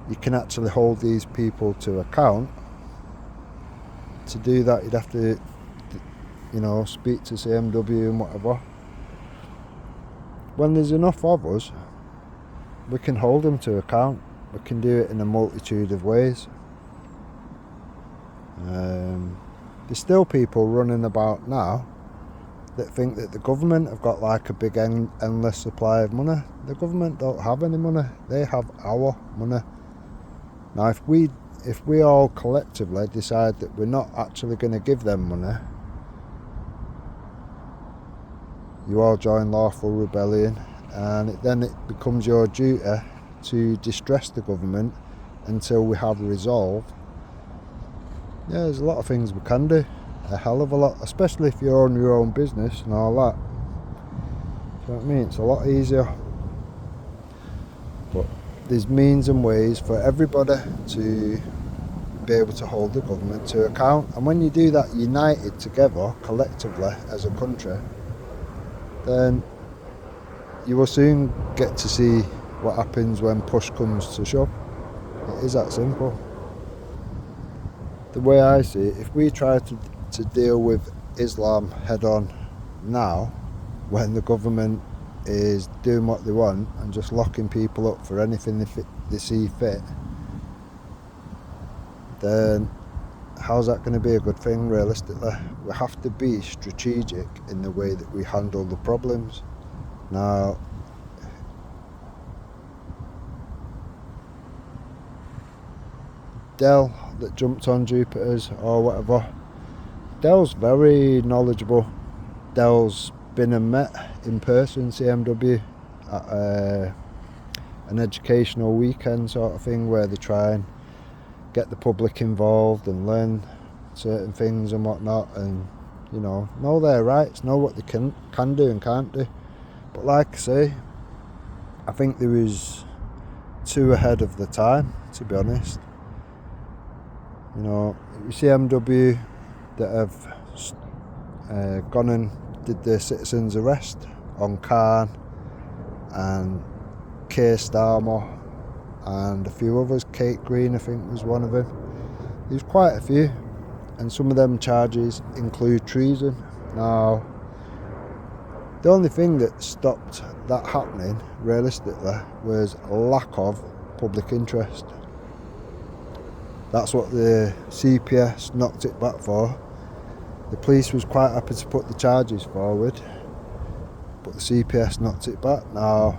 you can actually hold these people to account, to do that you'd have to, speak to CMW and whatever. When there's enough of us, we can hold them to account. We can do it in a multitude of ways. There's still people running about now that think that the government have got like a big endless supply of money. The government don't have any money. They have our money. Now, if we all collectively decide that we're not actually going to give them money, you all join lawful rebellion, and then it becomes your duty to distress the government until we have resolve. Yeah, there's a lot of things we can do, a hell of a lot, especially if you own your own business and all that. You know what I mean? It's a lot easier. But there's means and ways for everybody to be able to hold the government to account, and when you do that united together, collectively as a country, then you will soon get to see what happens when push comes to shove. It is that simple. The way I see it, if we try to deal with Islam head on now, when the government is doing what they want and just locking people up for anything they see fit, then how's that going to be a good thing realistically? We have to be strategic in the way that we handle the problems. Now, Dell that jumped on Jupiter's or whatever, Dell's very knowledgeable. Dell's been and met in person CMW at an educational weekend sort of thing where they try and get the public involved and learn certain things and whatnot, and know their rights, know what they can do and can't do. But like I say, I think there was too ahead of the time, to be honest. It was CMW that have gone and did the citizen's arrest on Khan and Keir Starmer and a few others. Kate Green, I think, was one of them. There's quite a few, and some of them charges include treason. Now, the only thing that stopped that happening, realistically, was lack of public interest. That's what the CPS knocked it back for. The police was quite happy to put the charges forward, but the CPS knocked it back. Now,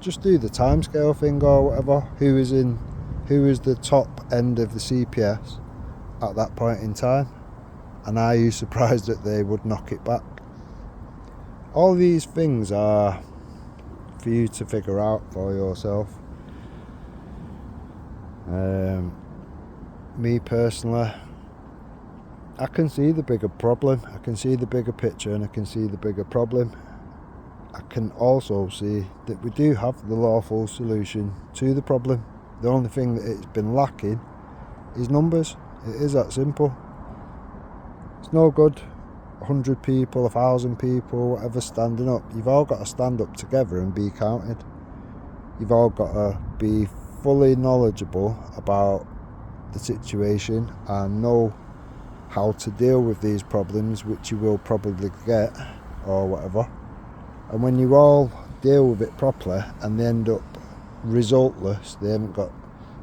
just do the timescale thing or whatever. Who is the top end of the CPS at that point in time? And are you surprised that they would knock it back? All these things are for you to figure out for yourself. Me personally, I can see the bigger problem, I can see the bigger picture, and I can see the bigger problem. I can also see that we do have the lawful solution to the problem. The only thing that it's been lacking is numbers. It is that simple. It's no good 100 people, 1,000 people, whatever, standing up. You've all got to stand up together and be counted. You've all got to be fully knowledgeable about the situation and know how to deal with these problems, which you will probably get or whatever. And when you all deal with it properly and they end up resultless, they haven't got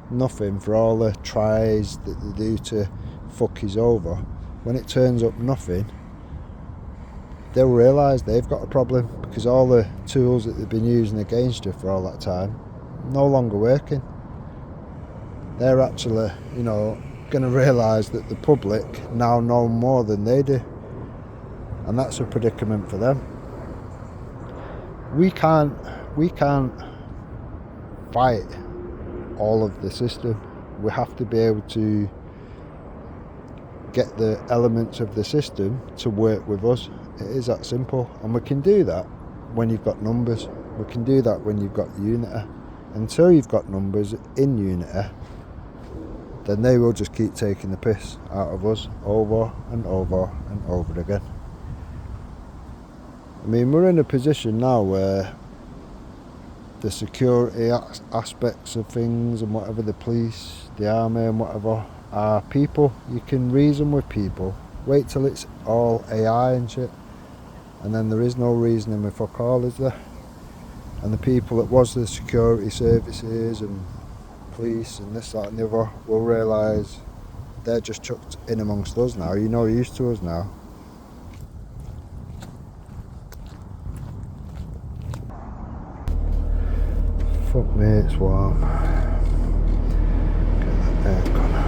nothing for all the tries that they do to fuck us over, when it turns up nothing, they'll realise they've got a problem, because all the tools that they've been using against you for all that time no longer working. They're actually, going to realise that the public now know more than they do, and that's a predicament for them. We can't fight all of the system. We have to be able to get the elements of the system to work with us, It is that simple, and we can do that when you've got numbers. We can do that when you've got unity. Until you've got numbers in unity, then they will just keep taking the piss out of us over and over and over again. I mean, we're in a position now where the security aspects of things and whatever, the police, the army and whatever, are people. You can reason with people. Wait till it's all AI and shit, and then there is no reasoning with fuck all, is there? And the people that was the security services and police and this, that and the other will realise they're just chucked in amongst us now. You're not used to us now. Fuck me, it's warm. Get that aircon on.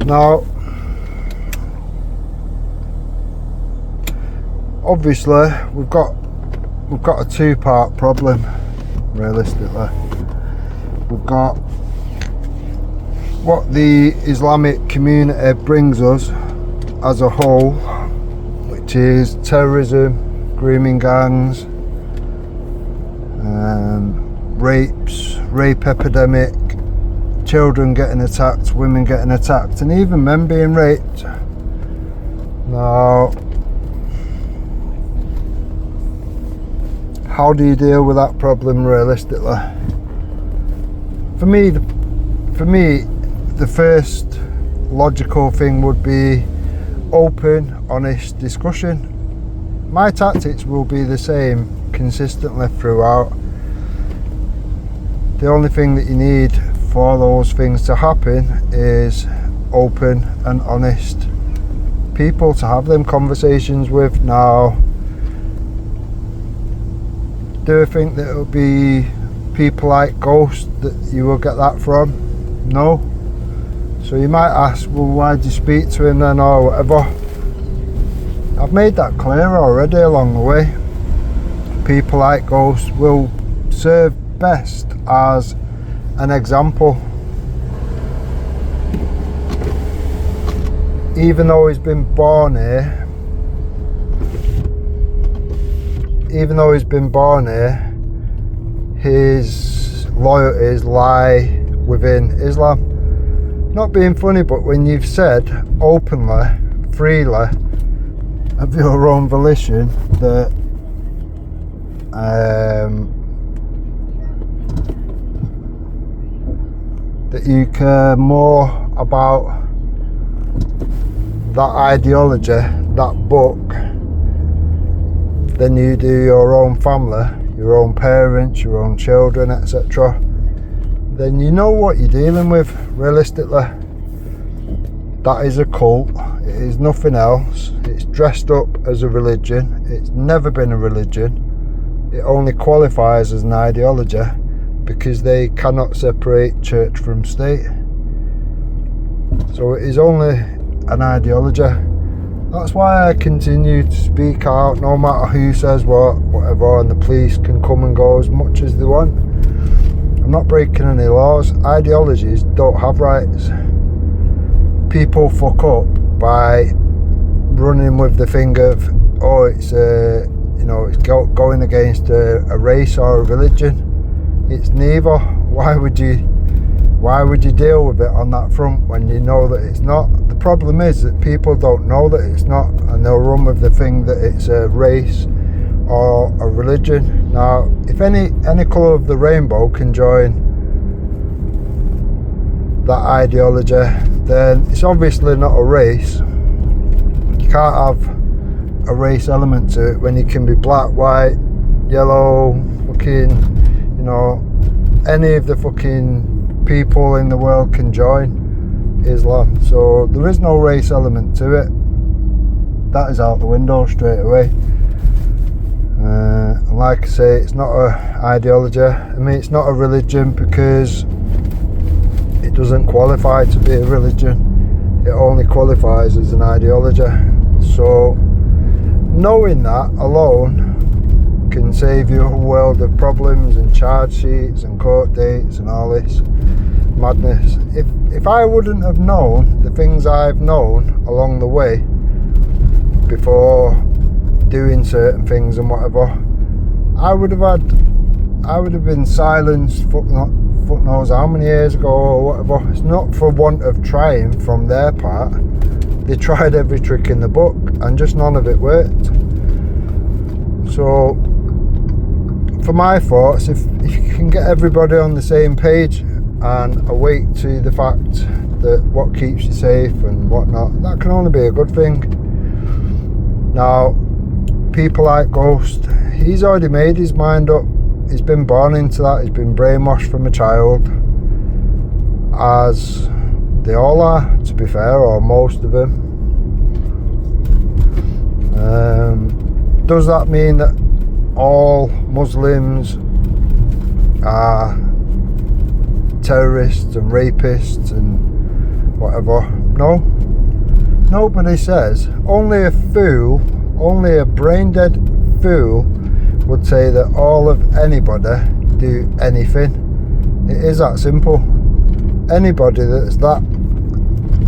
Now, obviously, we've got a two-part problem. Realistically, we've got what the Islamic community brings us as a whole, which is terrorism, grooming gangs, rape epidemic, children getting attacked, women getting attacked, and even men being raped. Now, how do you deal with that problem realistically? For me, the first logical thing would be open, honest discussion. My tactics will be the same consistently throughout. The only thing that you need for those things to happen is open and honest people to have them conversations with. Now, do I think that it'll be people like Ghost that you will get that from? No. So you might ask, well, why'd you speak to him then, or whatever? I've made that clear already along the way. People like Ghost will serve best as an example. Even though he's been born here, his loyalties lie within Islam. Not being funny, but when you've said openly, freely, of your own volition that that you care more about that ideology, that book, than you do your own family, your own parents, your own children, etc., then you know what you're dealing with. Realistically, that is a cult. It is nothing else. It's dressed up as a religion. It's never been a religion. It only qualifies as an ideology because they cannot separate church from state. So it is only an ideology. That's why I continue to speak out, no matter who says what, whatever, and the police can come and go as much as they want. I'm not breaking any laws. Ideologies don't have rights. People fuck up by running with the thing of, oh, it's it's going against a race or a religion. It's neither. Why would you deal with it on that front when you know that it's not? The problem is that people don't know that it's not, and they'll run with the thing that it's a race or a religion. Now, if any colour of the rainbow can join that ideology, then it's obviously not a race. You can't have a race element to it when you can be black, white, yellow, fucking, any of the fucking people in the world can join Islam. So there is no race element to it. That is out the window straight away. And like I say, it's not an ideology. I mean, it's not a religion because it doesn't qualify to be a religion. It only qualifies as an ideology. So knowing that alone can save you a world of problems and charge sheets and court dates and all this madness. If I wouldn't have known the things I've known along the way before doing certain things and whatever, I would have been silenced fuck knows how many years ago or whatever. It's not for want of trying from their part. They tried every trick in the book and just none of it worked. So for my thoughts, if you can get everybody on the same page and awake to the fact that what keeps you safe and whatnot, that can only be a good thing. Now, people like Ghost, he's already made his mind up. He's been born into that. He's been brainwashed from a child, as they all are, to be fair, or most of them. Does that mean that all Muslims are terrorists and rapists and whatever? No. Nobody says. Only a fool, only a brain-dead fool would say that all of anybody do anything. It is that simple. Anybody that's that...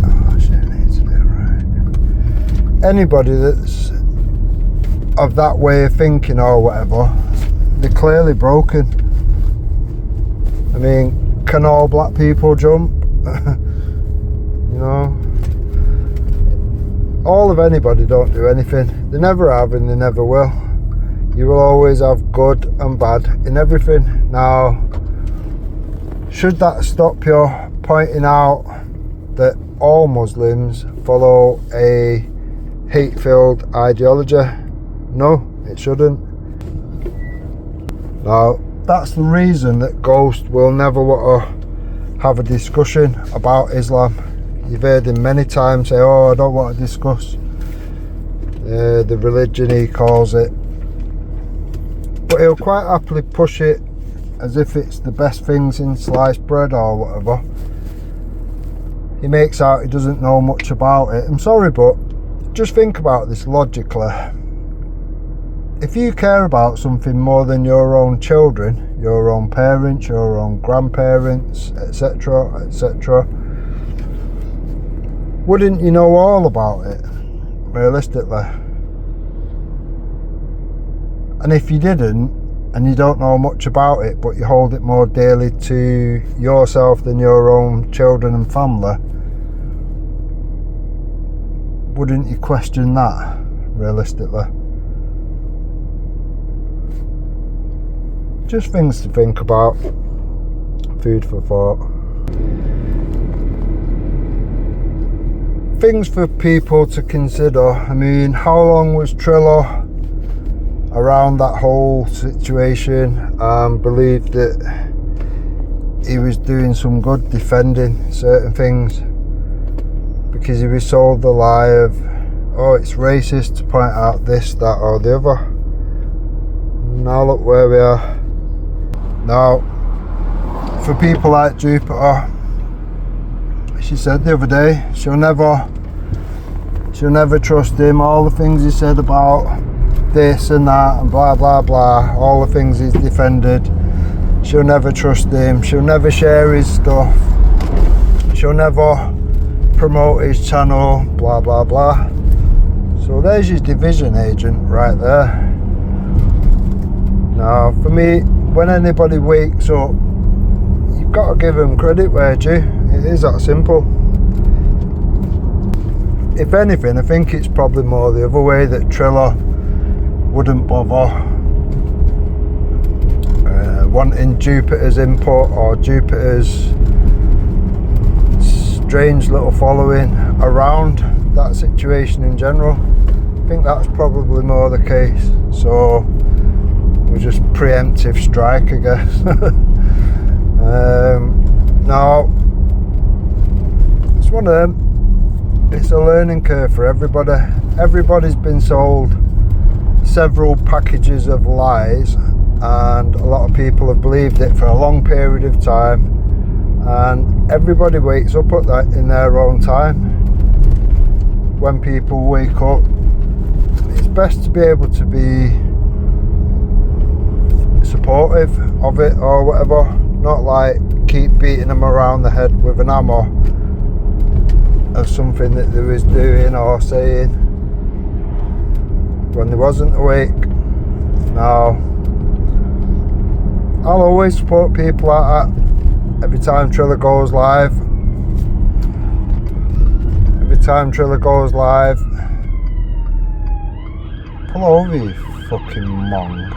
Oh shit, I need to do it right. Anybody that's of that way of thinking or whatever, they're clearly broken. I mean, can all black people jump? You know? All of anybody don't do anything. They never have and they never will. You will always have good and bad in everything. Now, should that stop you pointing out that all Muslims follow a hate-filled ideology? No, it shouldn't. Now, that's the reason that Ghost will never want to have a discussion about Islam. You've heard him many times say, oh, I don't want to discuss the religion, he calls it. But he'll quite happily push it as if it's the best thing since sliced bread or whatever. He makes out he doesn't know much about it. I'm sorry, but just think about this logically. If you care about something more than your own children, your own parents, your own grandparents, etc., etc., wouldn't you know all about it, realistically? And if you didn't, and you don't know much about it, but you hold it more dearly to yourself than your own children and family, wouldn't you question that, realistically? Just things to think about. Food for thought. Things for people to consider. I mean, how long was Triller around that whole situation? Believed that he was doing some good defending certain things because he was sold the lie of, oh, it's racist to point out this, that or the other. Now look where we are. Now, for people like Jupiter, she said the other day, she'll never trust him. All the things he said about this and that and blah blah blah, all the things he's defended, she'll never trust him. She'll never share his stuff. She'll never promote his channel, blah blah blah. So there's his division agent right there. Now, for me, when anybody wakes up, you've got to give them credit where due. It is that simple. If anything, I think it's probably more the other way, that Triller wouldn't bother wanting Jupiter's input or Jupiter's strange little following around that situation in general. I think that's probably more the case. So we're just preemptive strike, I guess. Now, it's one of them. It's a learning curve for everybody. Everybody's been sold several packages of lies, and a lot of people have believed it for a long period of time, and everybody wakes up at that in their own time. When people wake up, it's best to be able to be supportive of it or whatever, not like keep beating them around the head with an hammer of something that they was doing or saying when they wasn't awake. No, I'll always support people like that. Every time Triller goes live, pull over, you fucking mong.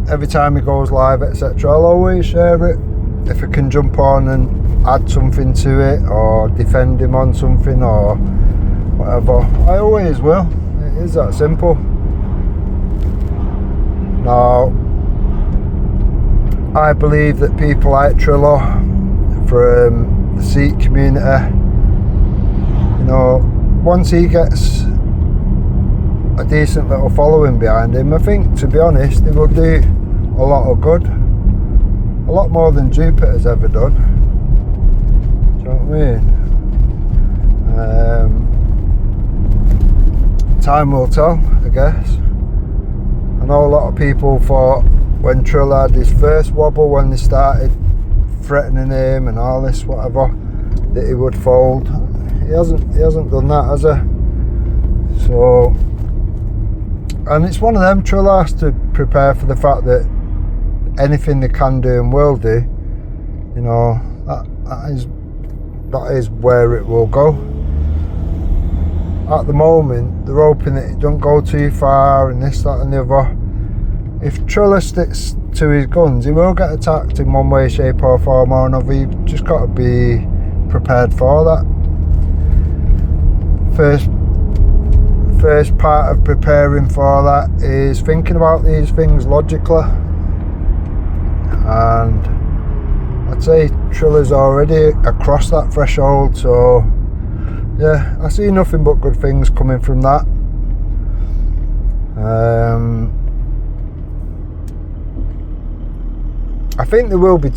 Every time he goes live, etc., I'll always share it. If I can jump on and add something to it or defend him on something or whatever, I always will. It is that simple. Now, I believe that people like Triller from the Sikh community, you know, once he gets a decent little following behind him, I think, to be honest, he will do a lot of good. A lot more than Jupiter's ever done. Do you know what I mean? Time will tell, I guess. I know a lot of people thought when Triller had his first wobble, when they started threatening him and all this whatever, that he would fold. He hasn't done that, has he? So, and it's one of them, Triller has to prepare for the fact that anything they can do and will do, you know, that is where it will go. At the moment, they're hoping that it don't go too far and this, that and the other. If Triller sticks to his guns, he will get attacked in one way, shape or form or another. You've just got to be prepared for that. First part of preparing for that is thinking about these things logically. And I'd say Triller's already across that threshold, so yeah, I see nothing but good things coming from that. I think there will be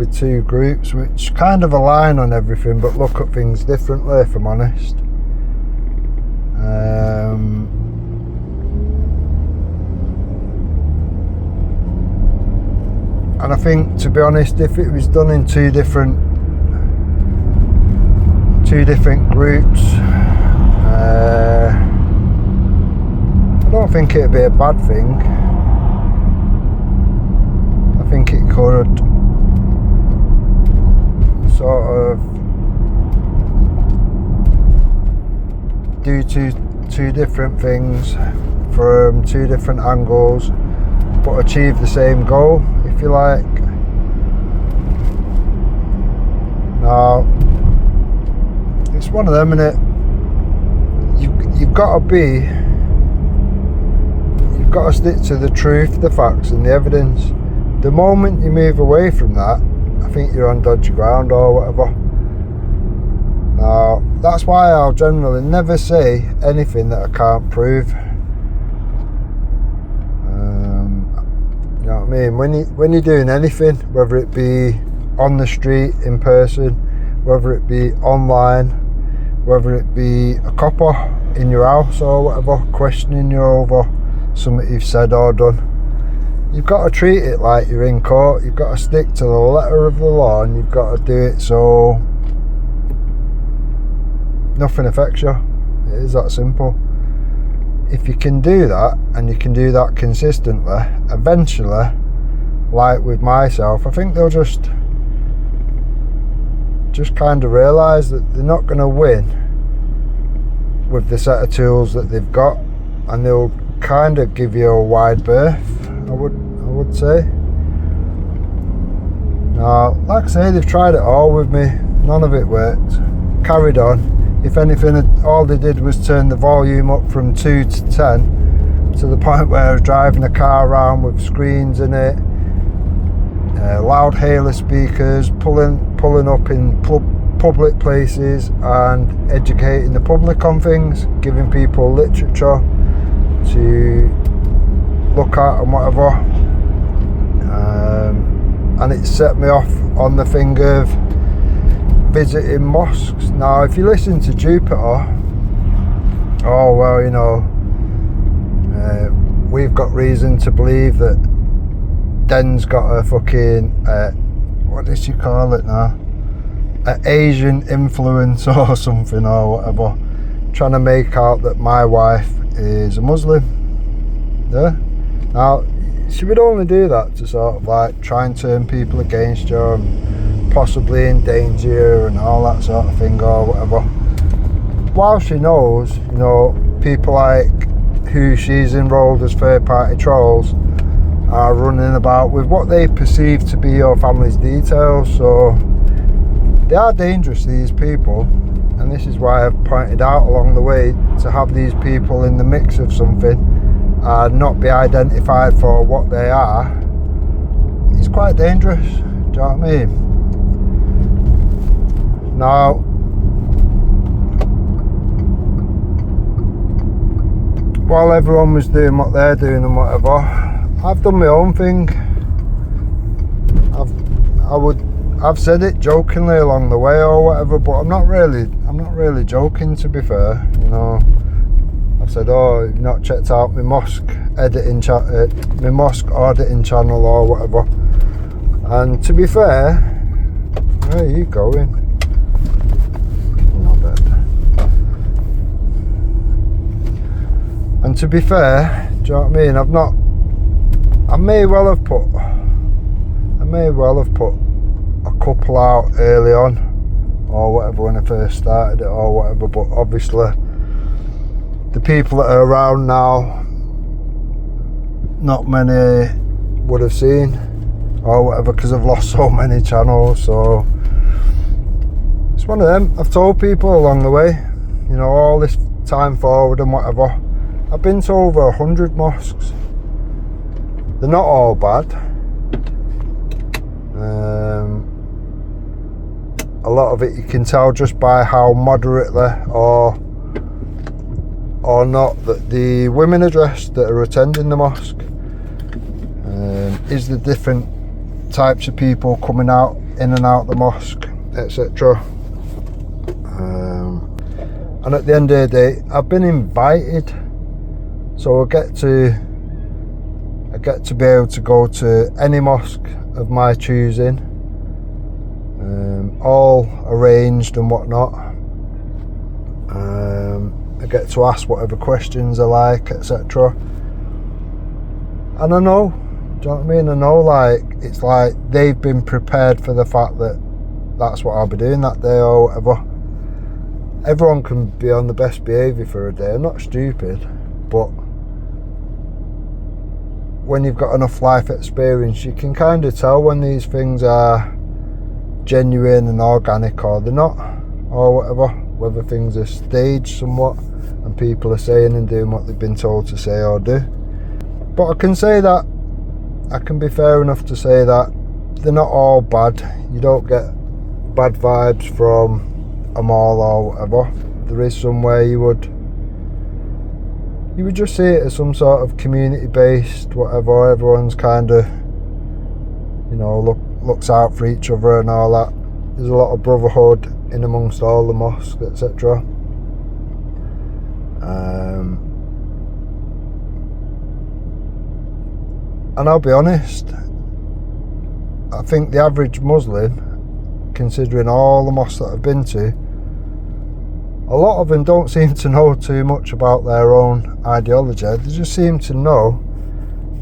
two groups which kind of align on everything but look at things differently, if I'm honest. And I think, to be honest, if it was done in two different groups, I don't think it'd be a bad thing. I think it could sort of do two different things from two different angles, but achieve the same goal, if you like. Now, it's one of them, innit? You've got to stick to the truth, the facts and the evidence. The moment you move away from that, I think you're on dodgy ground or whatever. Now, that's why I'll generally never say anything that I can't prove. You know what I mean? When you're doing anything, whether it be on the street, in person, whether it be online, whether it be a copper in your house or whatever, questioning you over something you've said or done, you've got to treat it like you're in court. You've got to stick to the letter of the law, and you've got to do it so nothing affects you. It is that simple. If you can do that, and you can do that consistently, eventually, like with myself, I think they'll just kind of realise that they're not going to win with the set of tools that they've got, and they'll kind of give you a wide berth, I would say. Now, like I say, they've tried it all with me, none of it worked. Carried on. If anything, all they did was turn the volume up from 2 to 10 to the point where I was driving a car around with screens in it, loud hailer speakers, pulling up in public places and educating the public on things, giving people literature to look at and whatever. And it set me off on the thing of visiting mosques. Now, if you listen to Jupiter, oh well, you know, we've got reason to believe that Den's got a fucking what does she call it now? An Asian influence or something or whatever, trying to make out that my wife is a Muslim. Yeah. Now, she would only do that to sort of like try and turn people against you and possibly endanger you and all that sort of thing or whatever. While she knows, you know, people like who she's enrolled as third party trolls are running about with what they perceive to be your family's details. So they are dangerous, these people, and this is why I've pointed out along the way to have these people in the mix of something and not be identified for what they are. It's quite dangerous, do you know what I mean? Now, while everyone was doing what they're doing and whatever, I've done my own thing. I've said it jokingly along the way or whatever, but I'm not really joking, to be fair. You know, I've said, oh, you've not checked out my mosque auditing channel or whatever. And to be fair, where are you going? Not bad. And to be fair, do you know what I mean? I may well have put a couple out early on or whatever when I first started it or whatever, but obviously the people that are around now, not many would have seen or whatever because I've lost so many channels. So it's one of them. I've told people along the way, you know, all this time forward and whatever, I've been to over 100 mosques. They're not all bad. A lot of it you can tell just by how moderately or not that the women are dressed that are attending the mosque. Is the different types of people coming out in and out the mosque, etc. And at the end of the day, I've been invited, so I get to be able to go to any mosque of my choosing, all arranged and whatnot. I get to ask whatever questions I like, etc. And I know, do you know what I mean? I know, like, it's like they've been prepared for the fact that that's what I'll be doing that day or whatever. Everyone can be on the best behaviour for a day. I'm not stupid, but when you've got enough life experience, you can kind of tell when these things are genuine and organic or they're not, or whatever, whether things are staged somewhat and people are saying and doing what they've been told to say or do. But I can be fair enough to say that they're not all bad. You don't get bad vibes from them all or whatever. There is somewhere you would just see it as some sort of community-based whatever. Everyone's kind of, you know, looks out for each other and all that. There's a lot of brotherhood in amongst all the mosques, etc. And I'll be honest, I think the average Muslim, considering all the mosques that I've been to, a lot of them don't seem to know too much about their own ideology. They just seem to know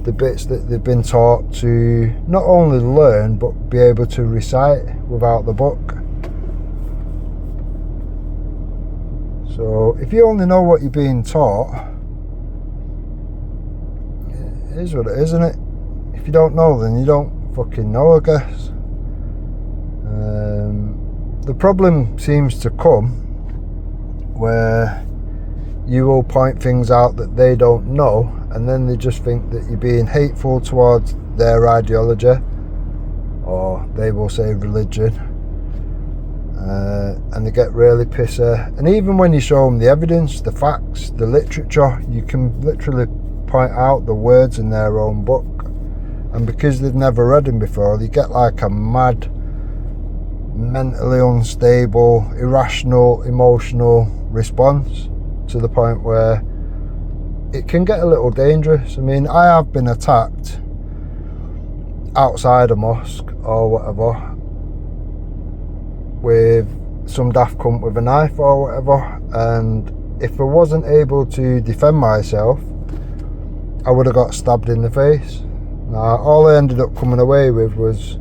the bits that they've been taught to not only learn but be able to recite without the book. So if you only know what you're being taught, it is what it is, isn't it? If you don't know, then you don't fucking know, I guess. The problem seems to come where you will point things out that they don't know, and then they just think that you're being hateful towards their ideology, or they will say religion, and they get really pissy. And even when you show them the evidence, the facts, the literature, you can literally point out the words in their own book, and because they've never read them before, they get like a mad mentally unstable, irrational, emotional response, to the point where it can get a little dangerous. I mean, I have been attacked outside a mosque or whatever with some daft cunt with a knife or whatever, and if I wasn't able to defend myself, I would have got stabbed in the face. Now, all I ended up coming away with was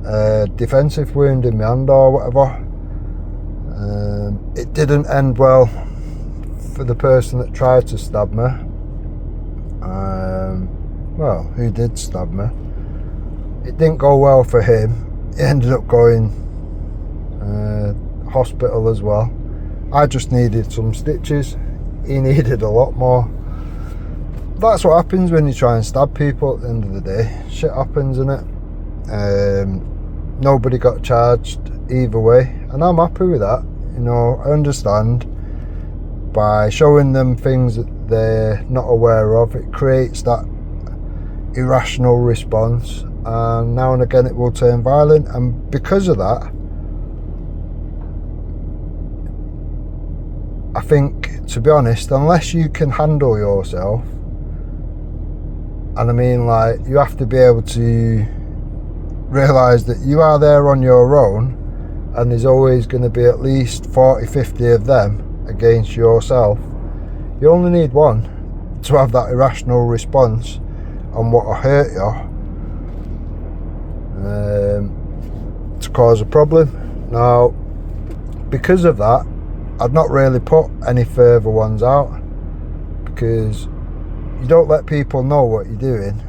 a defensive wound in my hand or whatever. It didn't end well for the person that tried to stab me. Well, who did stab me. It didn't go well for him. He ended up going hospital as well. I just needed some stitches. He needed a lot more. That's what happens when you try and stab people at the end of the day. Shit happens, innit? Nobody got charged either way, and I'm happy with that. You know, I understand by showing them things that they're not aware of, it creates that irrational response, and now and again it will turn violent. And because of that, I think, to be honest, unless you can handle yourself, and I mean, like, you have to be able to realise that you are there on your own, and there's always going to be at least 40-50 of them against yourself. You only need one to have that irrational response on what will hurt you, to cause a problem. Now, because of that, I've not really put any further ones out, because you don't let people know what you're doing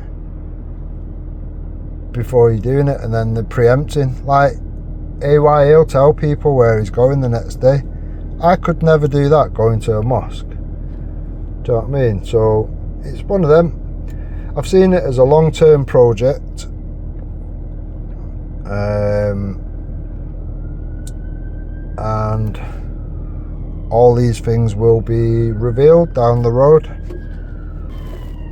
before you're doing it, and then they're preempting. Like AY, he'll tell people where he's going the next day. I could never do that going to a mosque. Do you know what I mean? So it's one of them. I've seen it as a long-term project. And all these things will be revealed down the road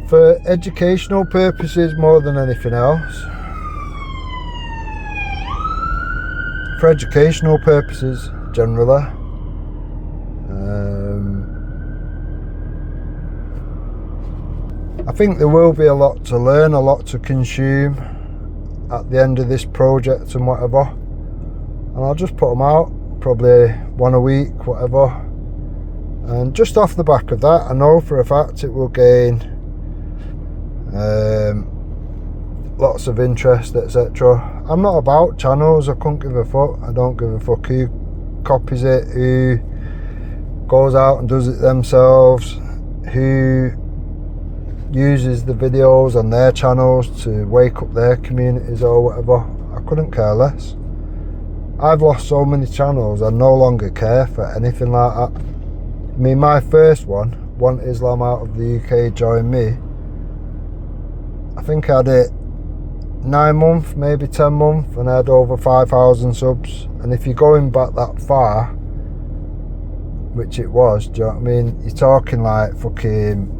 for educational purposes more than anything else. For educational purposes generally. I think there will be a lot to learn, a lot to consume at the end of this project and whatever, and I'll just put them out, probably one a week, whatever. And just off the back of that, I know for a fact it will gain lots of interest, etc. I'm not about channels, I couldn't give a fuck. I don't give a fuck who copies it, who goes out and does it themselves, who uses the videos on their channels to wake up their communities or whatever. I couldn't care less. I've lost so many channels, I no longer care for anything like that. I mean, my first one, Want Islam Out of the UK, Join Me, I think I had it 9 months, maybe 10 months, and I had over 5,000 subs. And if you're going back that far, which it was, do you know what I mean? You're talking like fucking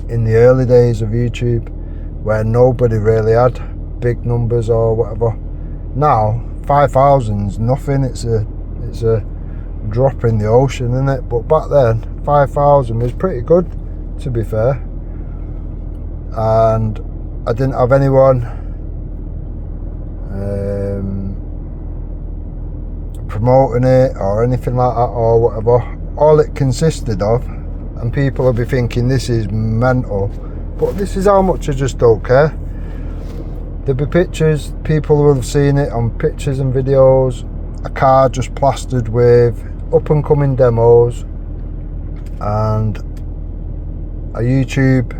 in the early days of YouTube, where nobody really had big numbers or whatever. Now 5,000's nothing. It's a drop in the ocean, isn't it? But back then 5,000 was pretty good, to be fair. And I didn't have anyone promoting it or anything like that or whatever. All it consisted of, and people will be thinking this is mental, but this is how much I just don't care. There'll be pictures, people will have seen it on pictures and videos, a car just plastered with up and coming demos and a YouTube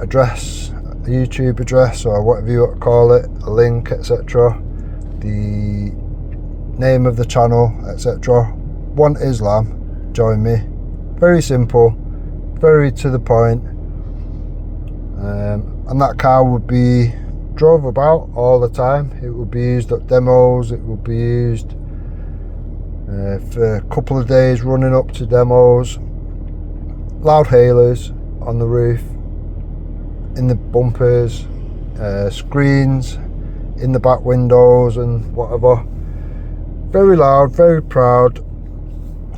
address, a YouTube address or whatever you want to call it, a link, etc. The name of the channel, etc. Want Islam, Join Me. Very simple, very to the point. And that car would be drove about all the time. It would be used at demos, it would be used for a couple of days running up to demos. Loud hailers on the roof, in the bumpers, screens in the back windows and whatever. Very loud, very proud,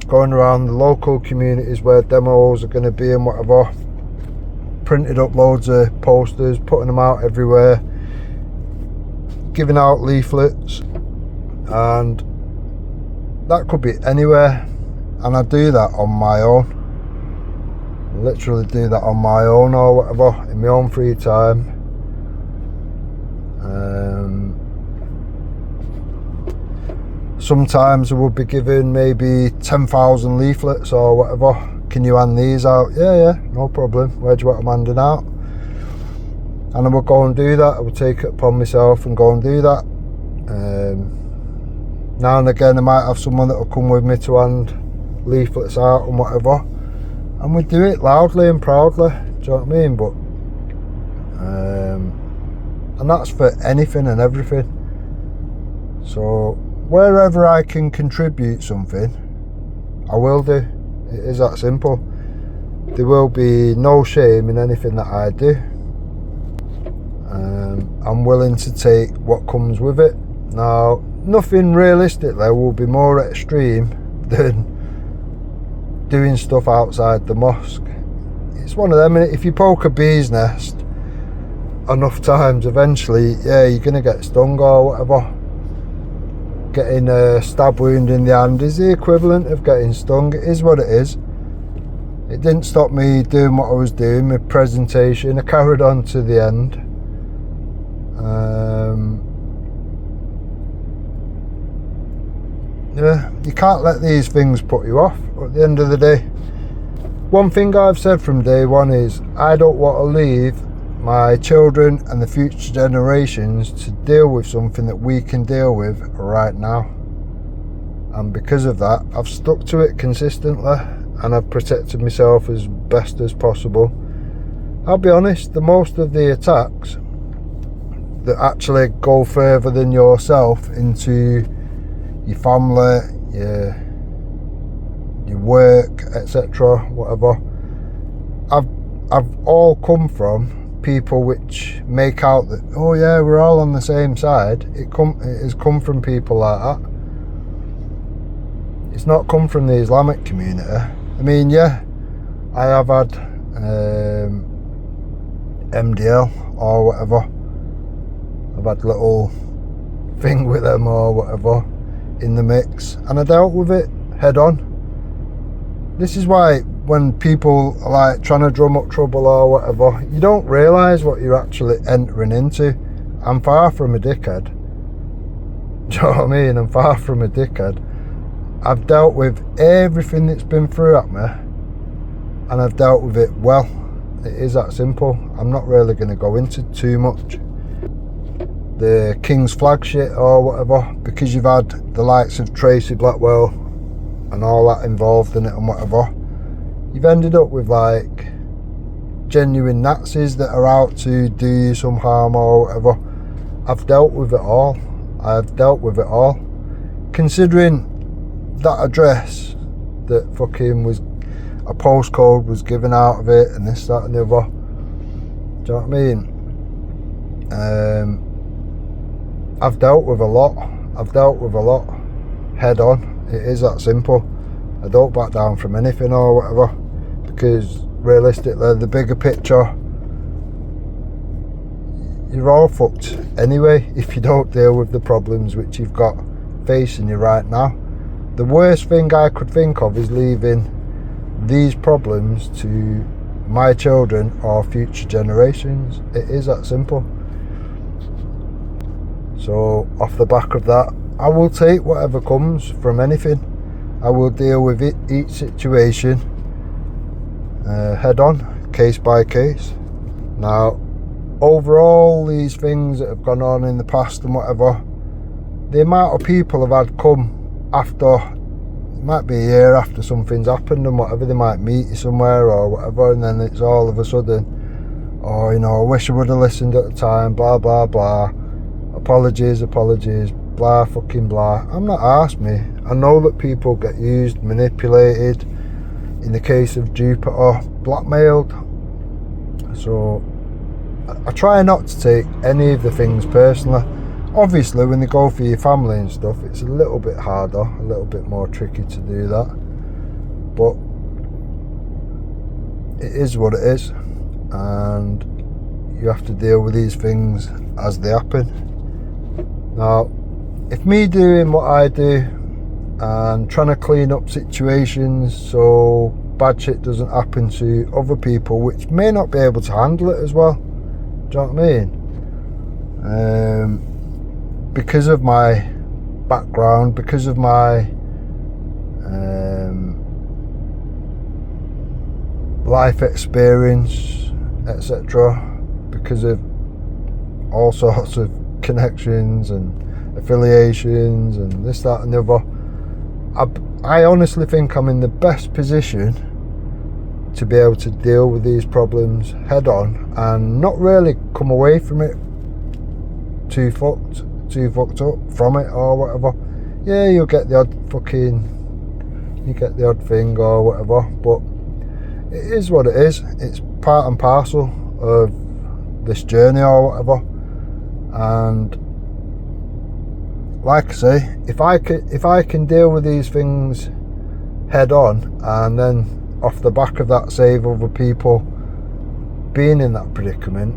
going around the local communities where demos are going to be and whatever. Printed up loads of posters, putting them out everywhere, giving out leaflets, and that could be anywhere. And I do that on my own. I literally do that on my own or whatever, in my own free time. Sometimes I would be given maybe 10,000 leaflets or whatever. Can you hand these out? Yeah, no problem. Where do you want them handing out? And I would go and do that. I would take it upon myself and go and do that. Now and again I might have someone that will come with me to hand leaflets out and whatever, and we do it loudly and proudly. Do you know what I mean? But and that's for anything and everything. So wherever I can contribute something, I will do. It is that simple. There will be no shame in anything that I do. I'm willing to take what comes with it. Now, nothing realistically will be more extreme than doing stuff outside the mosque. It's one of them, if you poke a bee's nest enough times, eventually, yeah, you're going to get stung or whatever. Getting a stab wound in the hand is the equivalent of getting stung. It is what it is. It didn't stop me doing what I was doing, my presentation. I carried on to the end. Yeah, you can't let these things put you off. At the end of the day, one thing I've said from day one is I don't want to leave my children and the future generations to deal with something that we can deal with right now. And because of that, I've stuck to it consistently and I've protected myself as best as possible. I'll be honest, the most of the attacks that actually go further than yourself into your family, your work, etc., whatever, I've all come from people which make out that, oh yeah, we're all on the same side. It has come from people like that. It's not come from the Islamic community. I mean, yeah, I have had MDL or whatever. I've had little thing with them or whatever in the mix, and I dealt with it head on. This is why when people are like trying to drum up trouble or whatever, you don't realise what you're actually entering into. I'm far from a dickhead. Do you know what I mean? I'm far from a dickhead. I've dealt with everything that's been through at me, and I've dealt with it well. It is that simple. I'm not really going to go into too much the King's flag shit or whatever, because you've had the likes of Tracy Blackwell and all that involved in it and whatever. You've ended up with like genuine Nazis that are out to do you some harm or whatever. I've dealt with it all. I've dealt with it all. Considering that address that fucking was a postcode was given out of it and this, that and the other. Do you know what I mean? I've dealt with a lot. I've dealt with a lot head on. It is that simple. I don't back down from anything or whatever, because realistically, the bigger picture, you're all fucked anyway if you don't deal with the problems which you've got facing you right now. The worst thing I could think of is leaving these problems to my children or future generations. It is that simple. So off the back of that, I will take whatever comes from anything. I will deal with it, each situation head on, case by case. Now, overall, these things that have gone on in the past and whatever, the amount of people have had come after, it might be a year after something's happened and whatever, they might meet you somewhere or whatever, and then it's all of a sudden, oh, you know, I wish I would have listened at the time, blah, blah, blah. Apologies, blah, fucking blah. I'm not arsed, me. I know that people get used, manipulated, in the case of Jupiter, blackmailed. So I try not to take any of the things personally. Obviously, when they go for your family and stuff, it's a little bit harder, a little bit more tricky to do that. But it is what it is, and you have to deal with these things as they happen. Now, if me doing what I do and trying to clean up situations so bad shit doesn't happen to other people which may not be able to handle it as well, do you know what I mean? Because of my background, because of my life experience, etc., because of all sorts of connections and affiliations and this, that and the other, I honestly think I'm in the best position to be able to deal with these problems head on and not really come away from it too fucked up from it or whatever. Yeah, you get the odd thing or whatever, but it is what it is. It's part and parcel of this journey or whatever. And like I say, if I can deal with these things head on and then off the back of that save other people being in that predicament,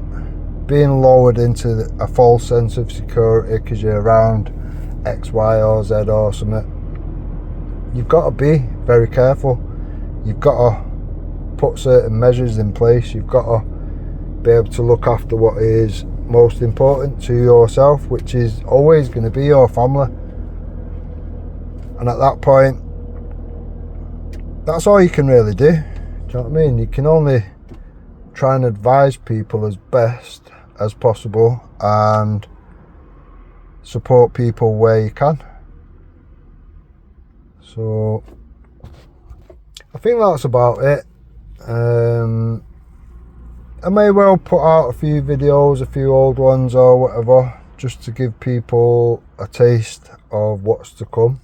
being lowered into a false sense of security because you're around X, Y or Z or something, you've got to be very careful. You've got to put certain measures in place. You've got to be able to look after what is most important to yourself, which is always going to be your family. And at that point, that's all you can really do. Do you know what I mean? You can only try and advise people as best as possible and support people where you can. So I think that's about it. I may well put out a few videos, a few old ones or whatever, just to give people a taste of what's to come.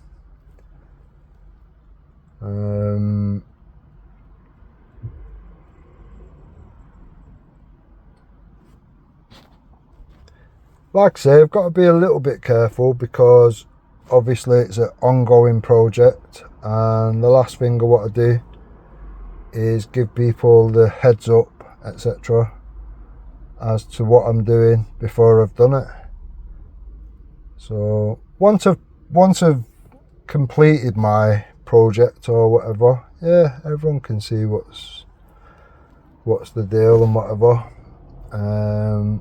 Like I say, I've got to be a little bit careful because obviously it's an ongoing project, and the last thing I want to do is give people the heads up, etc., as to what I'm doing before I've done it. So once I've completed my project or whatever, yeah, everyone can see what's the deal and whatever, and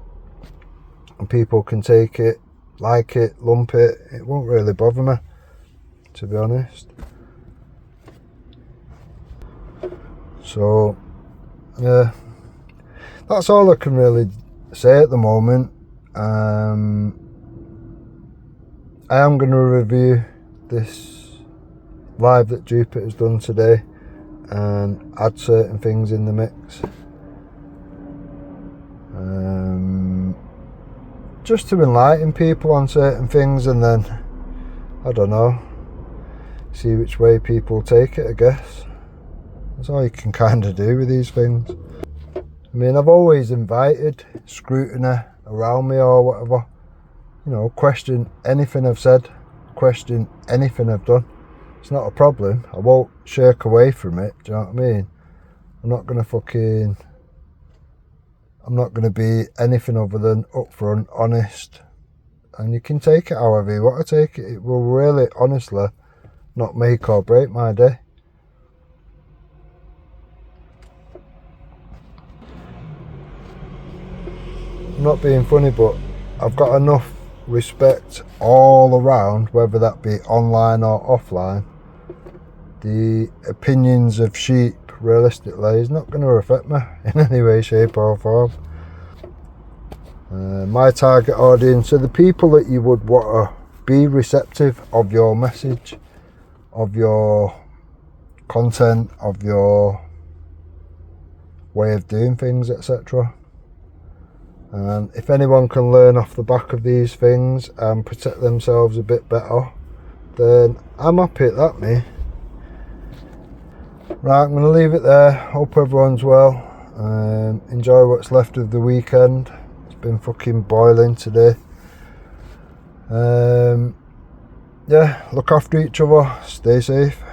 people can take it, like it, lump it. It won't really bother me, to be honest. So yeah, that's all I can really say at the moment. I am going to review this live that Jupiter's done today and add certain things in the mix, just to enlighten people on certain things, and then I don't know, see which way people take it, I guess. That's all you can kind of do with these things. I mean, I've always invited scrutiny around me or whatever. You know, question anything I've said, question anything I've done. It's not a problem. I won't shirk away from it, do you know what I mean? I'm not going to be anything other than upfront, honest. And you can take it however you want to take it. It will really, honestly, not make or break my day. I'm not being funny, but I've got enough respect all around, whether that be online or offline. The opinions of sheep, realistically, is not going to affect me in any way, shape or form. My target audience are the people that you would want to be receptive of your message, of your content, of your way of doing things, etc. And if anyone can learn off the back of these things and protect themselves a bit better, then I'm happy at that, me. Right, I'm going to leave it there. Hope everyone's well. Enjoy what's left of the weekend. It's been fucking boiling today. Yeah, look after each other, stay safe.